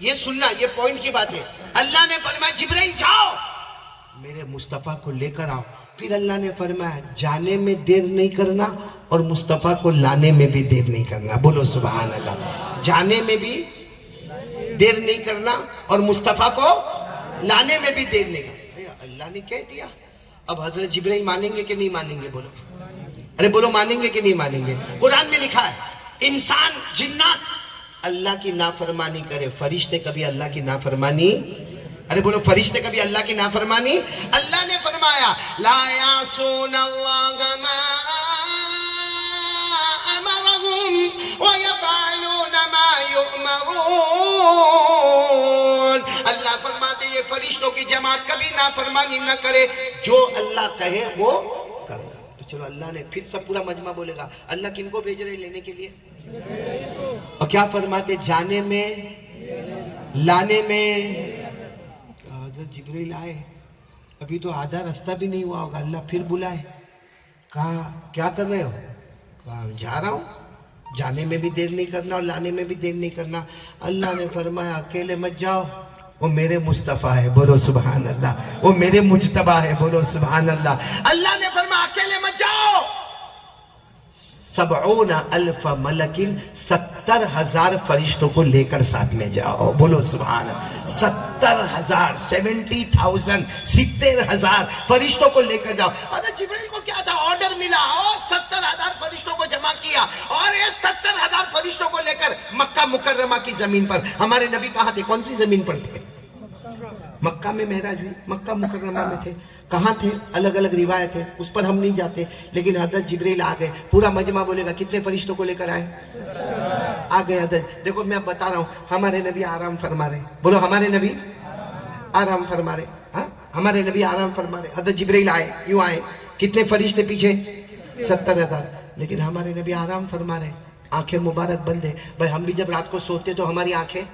یہ سننا، یہ پوائنٹ کی بات ہے. اللہ نے فرمایا جبرائیل جاؤ میرے مصطفیٰ کو لے کر آؤ. پھر اللہ نے فرمایا جانے میں دیر نہیں کرنا اور مصطفیٰ کو لانے میں بھی دیر نہیں کرنا. بولو سبحان اللہ. جانے میں بھی دیر نہیں کرنا اور مصطفیٰ کو لانے میں بھی دیر نہیں کرنا. اللہ نے کہہ دیا. اب حضرت جبرائیل مانیں گے کہ نہیں مانیں گے؟ بولو. ارے بولو، مانیں گے کہ نہیں مانیں گے؟ قرآن میں لکھا ہے انسان جنات اللہ کی نافرمانی کرے، فرشتے کبھی اللہ کی نافرمانی. ارے بولو، فرشتے کبھی اللہ کی نافرمانی. اللہ نے فرمایا لا یعصون اللہ ما امرهم ویفعلون ما یؤمرون. اللہ فرماتے یہ فرشتوں کی جماعت کبھی نافرمانی نہ کرے، جو اللہ کہے وہ کرے. تو چلو اللہ نے پھر سب پورا مجمع بولے گا اللہ کن کو بھیج رہے لینے کے لیے؟ اور کیا فرماتے؟ جانے میں، لانے میں. حضرت جبرائیل آئے، ابھی تو آدھا رستہ بھی نہیں ہوا ہوگا. اللہ پھر بلائے، کہا کیا کر رہے ہو؟ کہا جا رہا ہوں. جانے میں بھی دیر نہیں کرنا اور لانے میں بھی دیر نہیں کرنا. اللہ نے فرمایا اکیلے مت جاؤ، وہ میرے مصطفیٰ ہے. بولو سبحان اللہ. وہ میرے مجتبی ہے. بولو سبحان اللہ. اللہ نے فرمایا اکیلے مت جاؤ. 70,000 ملکن، 70,000 فرشتوں کو لے کر ساتھ میں جاؤ. بولو سبحان اللہ. 70,000 70,000 فرشتوں کو لے کر جاؤ. حضرت جبرائیل کو کیا تھا؟ آرڈر ملا اور 70,000 فرشتوں کو جمع کیا اور یہ 70,000 فرشتوں کو لے کر مکہ مکرمہ کی زمین پر. ہمارے نبی کہاں تھے؟ کون سی زمین پر تھے؟ مکہ میں معراج ہوئی، مکہ مکرمہ میں تھے. کہاں تھے؟ الگ الگ روایت ہے، اس پر ہم نہیں جاتے. لیکن حضرت جبرائیل آ گئے. پورا مجمع بولے گا کتنے فرشتوں کو لے کر آئے؟ آ گئے حضرت. دیکھو میں اب بتا رہا ہوں، ہمارے نبی آرام فرما رہے. بولو ہمارے نبی آرام فرما رہے. ہاں ہمارے نبی آرام فرما رہے. حضرت جبرائیل آئے، یوں آئے. کتنے فرشتے پیچھے؟ 70,000. لیکن ہمارے نبی آرام فرما رہے، آنکھیں مبارک بند ہے. بھائی ہم بھی جب رات کو سوتے تو ہماری آنکھیں،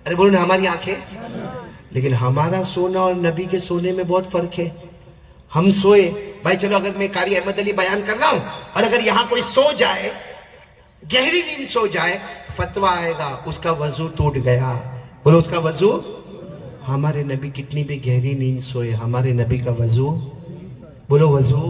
ارے بولو نا ہماری آنکھیں. لیکن ہمارا سونا اور نبی کے سونے میں بہت فرق ہے. ہم سوئے، بھائی چلو اگر میں قاری احمد علی بیان کر رہا ہوں اور اگر یہاں کوئی سو جائے، گہری نیند سو جائے، فتویٰ آئے گا اس کا وضو ٹوٹ گیا. بولو اس کا وضو. ہمارے نبی کتنی بھی گہری نیند سوئے، ہمارے نبی کا وضو، بولو وضو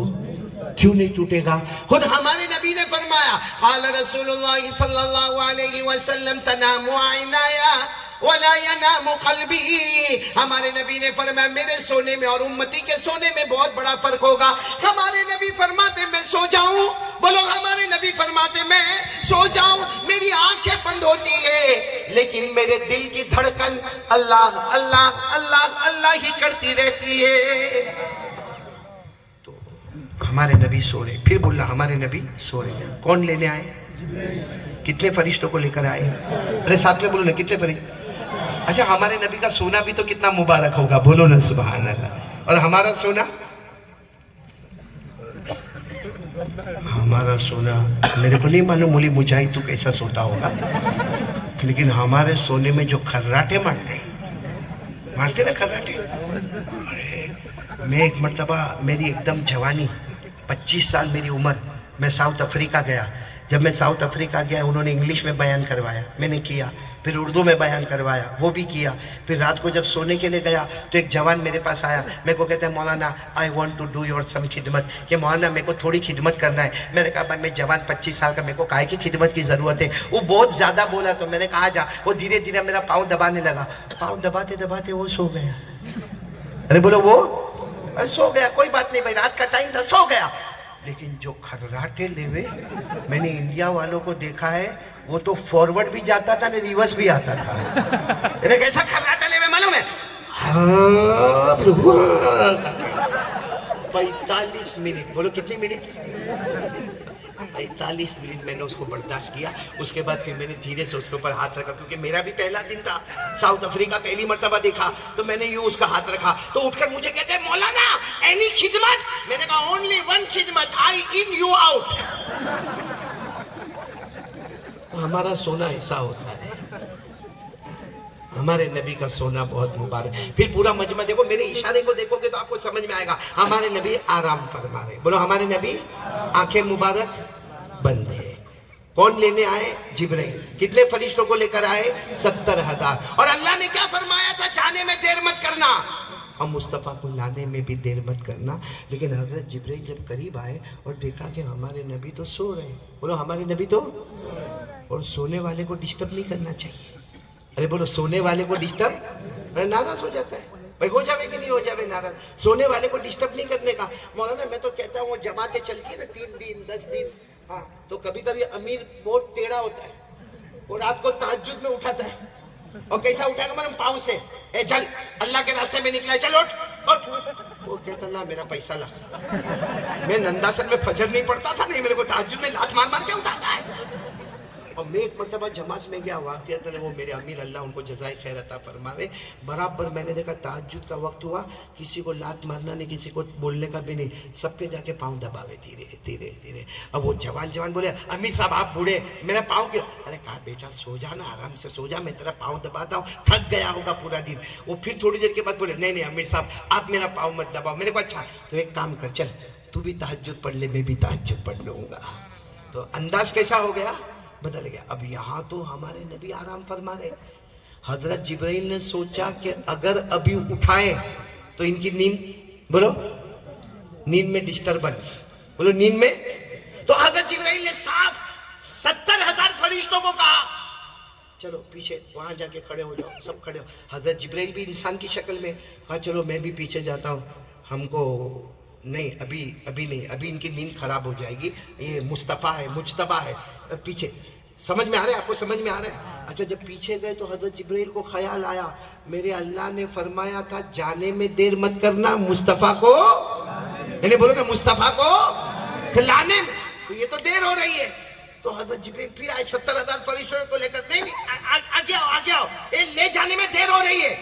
کیوں نہیں ٹوٹے گا؟ خود ہمارے نبی نے فرمایا قال رسول اللہ صلی اللہ علیہ وسلم تنام عینایا وَلَا يَنَامُ قَلْبِي. ہمارے نبی نے فرمایا میرے سونے میں اور امتی کے سونے میں بہت بڑا فرق ہوگا. ہمارے نبی فرماتے میں سو جاؤں، بولو ہمارے نبی فرماتے میں سو جاؤں، میری آنکھیں بند ہوتی ہے لیکن میرے دل کی دھڑکن اللہ اللہ اللہ اللہ ہی کرتی رہتی ہے. تو ہمارے نبی سو رہے. پھر بولا ہمارے نبی سو رہے. کون لینے آئے؟ کتنے فرشتوں کو لے کر آئے؟ ارے ساتھ میں بولو نا کتنے فرشتے. اچھا ہمارے نبی کا سونا بھی تو کتنا مبارک ہوگا. بولو نا سبحان اللہ. اور ہمارا سونا، ہمارا سونا میرے کو نہیں معلوم مولی مجاہد تو کیسا سوتا ہوگا، لیکن ہمارے سونے میں جو کھراٹے مارتے نا کھراٹے. میں ایک مرتبہ میری ایک دم جوانی، 25 سال میری عمر، میں ساؤتھ افریقہ گیا. جب میں ساؤتھ افریقہ گیا انہوں نے انگلش میں بیان کروایا، میں نے کیا، پھر اردو میں بیان کروایا، وہ بھی کیا۔ پھر رات کو جب سونے کے لیے گیا تو ایک جوان میرے پاس آیا، میرے کو کہتا ہے مولانا I want to do your some خدمت، کہ مولانا میرے کو تھوڑی خدمت کرنا ہے۔ میں نے کہا بھائی میں جوان 25 سال کا، میرے کو کائے کی خدمت کی ضرورت ہے؟ وہ بہت زیادہ بولا تو میں نے کہا جا۔ وہ دھیرے دھیرے میرا پاؤں دبانے لگا، پاؤں دباتے دباتے وہ سو گیا۔ ارے بولو وہ سو گیا، کوئی بات نہیں بھائی، رات کا ٹائم تھا، سو گیا۔ لیکن جو کھرراٹے لیوے میں نے انڈیا والوں کو دیکھا ہے، وہ تو فارورڈ بھی جاتا تھا، ریورس بھی آتا تھا۔ انہیں کیسا کھرراٹا لیوے معلوم ہے؟ 45 منٹ، بولو کتنی منٹ؟ 45 منٹ میں نے اس کو برداشت کیا۔ اس کے بعد پھر میں نے دھیرے سے اس کے اوپر ہاتھ رکھا، کیونکہ میرا بھی پہلا دن تھا، ساؤتھ افریقہ پہلی مرتبہ دیکھا، تو میں نے یوں اس کا ہاتھ رکھا تو اٹھ کر مجھے کہتے ہیں مولانا اینی خدمت؟ میں نے کہا اونلی ون خدمت، آئی ان یو آؤٹ۔ ہمارا سونا ایسا ہوتا ہے، ہمارے نبی کا سونا بہت مبارک۔ پھر پورا مجمع دیکھو، میرے اشارے کو دیکھو گے تو آپ کو سمجھ میں آئے گا، ہمارے نبی آرام فرما رہے۔ بولو ہمارے نبی آنکھیں مبارک بند ہے۔ کون لینے آئے؟ جبرائیل۔ کتنے فرشتوں کو لے کر آئے؟ 70,000۔ اور اللہ نے کیا فرمایا تھا؟ جانے میں دیر مت کرنا اور مصطفیٰ کو لانے میں بھی دیر مت کرنا۔ لیکن حضرت جبرائیل جب قریب آئے اور دیکھا کہ ہمارے نبی تو سو رہے، بولو ہمارے نبی تو، اور سونے والے کو ڈسٹرب نہیں کرنا چاہیے۔ ارے بولو سونے والے کو ڈسٹرب، ناراض ہو جاتا ہے بھائی، ہو جاوے کہ نہیں ہو جاوے ناراض؟ سونے والے کو ڈسٹرب نہیں کرنے کا۔ مولانا میں تو کہتا ہوں وہ جماعتیں چلتی ہے نا 3 دن 10 دن، ہاں تو کبھی کبھی امیر بہت ٹیڑھا ہوتا ہے، وہ رات کو تہجد میں اٹھاتا ہے، اور کیسا اٹھا گا معلوم؟ پاؤں سے، اے چل اللہ کے راستے میں نکلا ہے، چل اٹھ اٹھ۔ وہ کہتا اللہ میرا پیسہ لا۔ میں ننداسن میں فجر نہیں پڑتا تھا، نہیں میرے کو تہجد میں لات مار مار کے اٹھاتا ہے۔ اور میں ایک مرتبہ جماعت میں گیا، واقعہ وہ میرے امیر اللہ ان کو جزائے خیر عطا فرماوے، برابر میں نے دیکھا تہجد کا وقت ہوا، کسی کو لات مارنا نہیں، کسی کو بولنے کا بھی نہیں، سب کے جا کے پاؤں دباوے دھیرے دھیرے دھیرے۔ اب وہ جوان بولے امیر صاحب آپ بوڑھے، میرا پاؤں کیوں؟ ارے کہا بیٹا سو جا نا، آرام سے سو جا، میں تیرا پاؤں دباتا ہوں، تھک گیا ہوگا پورا دن۔ وہ پھر تھوڑی دیر کے بعد بولے نہیں امیر صاحب آپ میرا پاؤں مت دباؤ۔ میرے کو اچھا تو ایک کام کر، چل تو بھی تہجد پڑھ لے، میں بھی تہجد پڑھ لوں گا۔ تو انداز کیسا ہو گیا؟ بدل گیا۔ اب یہاں تو ہمارے نبی آرام فرما رہے، حضرت جبرائیل نے سوچا کہ اگر ابھی اٹھائیں تو ان کی نیند، بولو نیند میں ڈسٹربنس، بولو نیند میں، تو حضرت جبرائیل نے صاف 70,000 فرشتوں کو کہا چلو پیچھے وہاں جا کے کھڑے ہو جاؤ، سب کھڑے ہو۔ حضرت جبرائیل بھی انسان کی شکل میں کہا چلو میں بھی پیچھے جاتا ہوں، ہم کو نہیں ابھی نہیں، ابھی ان کی نیند خراب ہو جائے گی، یہ مصطفیٰ ہے مجتبیٰ ہے، پیچھے۔ سمجھ میں آ رہا ہے آپ کو؟ سمجھ میں آ رہا ہے؟ اچھا جب پیچھے گئے تو حضرت جبرائیل کو خیال آیا میرے اللہ نے فرمایا تھا جانے میں دیر مت کرنا، مصطفیٰ کو، یعنی بولو نا مصطفیٰ کو لانے میں، تو یہ تو دیر ہو رہی ہے۔ تو حضرت جبرائیل پھر آئے 70,000 فرشتوں کو لے کر، نہیں آگے آؤ، لے جانے میں دیر ہو رہی ہے۔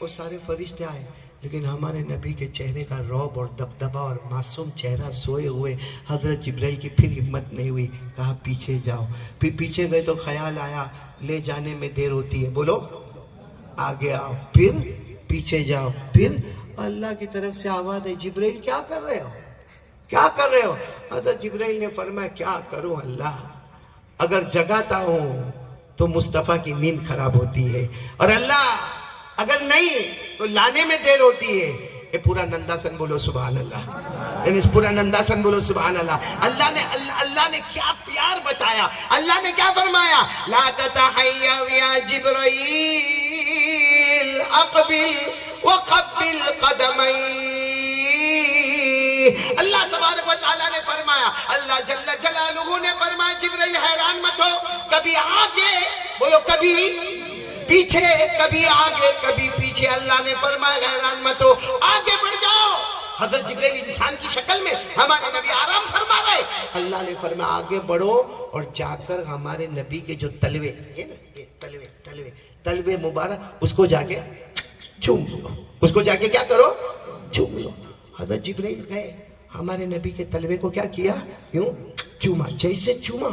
وہ سارے فرشتے آئے، لیکن ہمارے نبی کے چہرے کا رعب اور دبدبا اور معصوم چہرہ سوئے ہوئے، حضرت جبرائیل کی پھر ہمت نہیں ہوئی، کہا پیچھے جاؤ۔ پھر پیچھے گئے تو خیال آیا لے جانے میں دیر ہوتی ہے، بولو آگے آؤ، پھر پیچھے جاؤ، پھر اللہ کی طرف سے آواز ہے جبرائیل کیا کر رہے ہو، کیا کر رہے ہو؟ حضرت جبرائیل نے فرمایا کیا کروں اللہ، اگر جگاتا ہوں تو مصطفیٰ کی نیند خراب ہوتی ہے، اور اللہ اگر نہیں تو لانے میں دیر ہوتی ہے۔ یہ پورا ننداسن بولو سبحان اللہ، یعنی اس پورا ننداسن بولو سبحان اللہ۔ اللہ نے کیا پیار بتایا، اللہ نے کیا فرمایا، لا تتحیر یا جبرائیل اقبل وقبل قدمی۔ اللہ تبارک و تعالیٰ نے فرمایا، اللہ جل جلالہ نے فرمایا جبرائیل حیران مت ہو، کبھی آگے بولو کبھی پیچھے، کبھی آگے کبھی پیچھے، اللہ نے فرمایا حیران مت ہو، آگے بڑھ جاؤ۔ حضرت جبرائیل انسان کی شکل میں، ہمارے نبی آرام فرما رہے، اللہ نے فرمایا آگے بڑھو اور جا کر ہمارے نبی کے جو تلوے ہے نا، تلوے مبارک، اس کو جا کے چوم لو، اس کو جا کے کیا کرو، چوم لو۔ حضرت جبرائیل گئے، ہمارے نبی کے تلوے کو کیا کیا، یوں چوما، جیسے چوما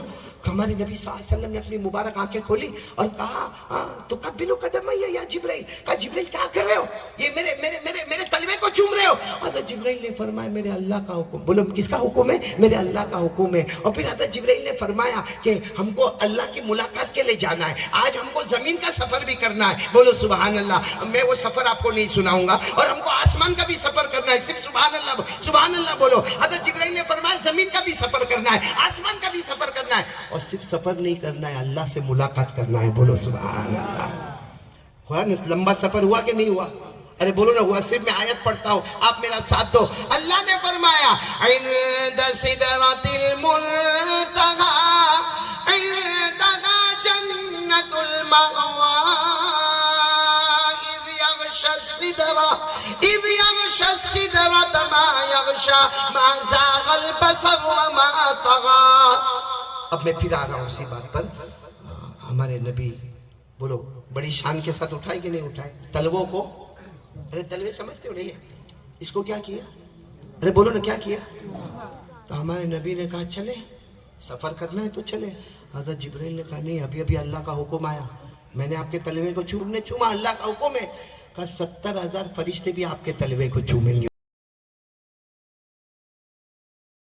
ہمارے نبی صلی اللہ علیہ وسلم نے اپنی مبارک آنکھیں کھولی اور کہا تو قبلو قدم یا جبرائیل، کہا جبرائیل کیا کر رہے ہو، یہ میرے تلوے کو چوم رہے ہو؟ حضرت جبرائیل نے فرمایا میرے اللہ کا حکم۔ بولو کس کا حکم ہے؟ میرے اللہ کا حکم ہے۔ اور پھر حضرت جبرائیل نے فرمایا کہ ہم کو اللہ کی ملاقات کے لیے جانا ہے، آج ہم کو زمین کا سفر بھی کرنا ہے۔ بولو سبحان اللہ۔ میں وہ سفر آپ کو نہیں سناؤں گا، اور ہم کو آسمان کا بھی سفر کرنا ہے، صرف سبحان اللہ بولو۔ حضرت جبرائیل نے فرمایا زمین کا بھی سفر کرنا ہے، آسمان کا بھی سفر کرنا ہے، اور صرف سفر نہیں کرنا ہے، اللہ سے ملاقات کرنا ہے۔ بولو سبحان اللہ۔ ہوا نا لمبا سفر، ہوا کہ نہیں ہوا؟ ارے بولو نا ہوا۔ صرف میں آیت پڑھتا ہوں، آپ میرا ساتھ دو۔ اللہ نے فرمایا عند سدرۃ المنتہی عندہا جنۃ المأوی اذ یغشی السدرۃ ما یغشی ما زاغ البصر وما طغی۔ اب میں پھر آ رہا ہوں اسی بات پر۔ ہمارے نبی بولو بڑی شان کے ساتھ اٹھائے کہ نہیں اٹھائے تلووں کو؟ ارے تلوے سمجھتے ہو نہیں ہے، اس کو کیا کیا؟ ارے بولو نا کیا کیا؟ تو ہمارے نبی نے کہا چلے سفر کرنا ہے تو چلے۔ حضرت جبرائیل نے کہا نہیں، ابھی اللہ کا حکم آیا، میں نے آپ کے تلوے کو چوما، اللہ کا حکم ہے۔ کہا 70,000 فرشتے بھی آپ کے تلوے کو چومیں گے۔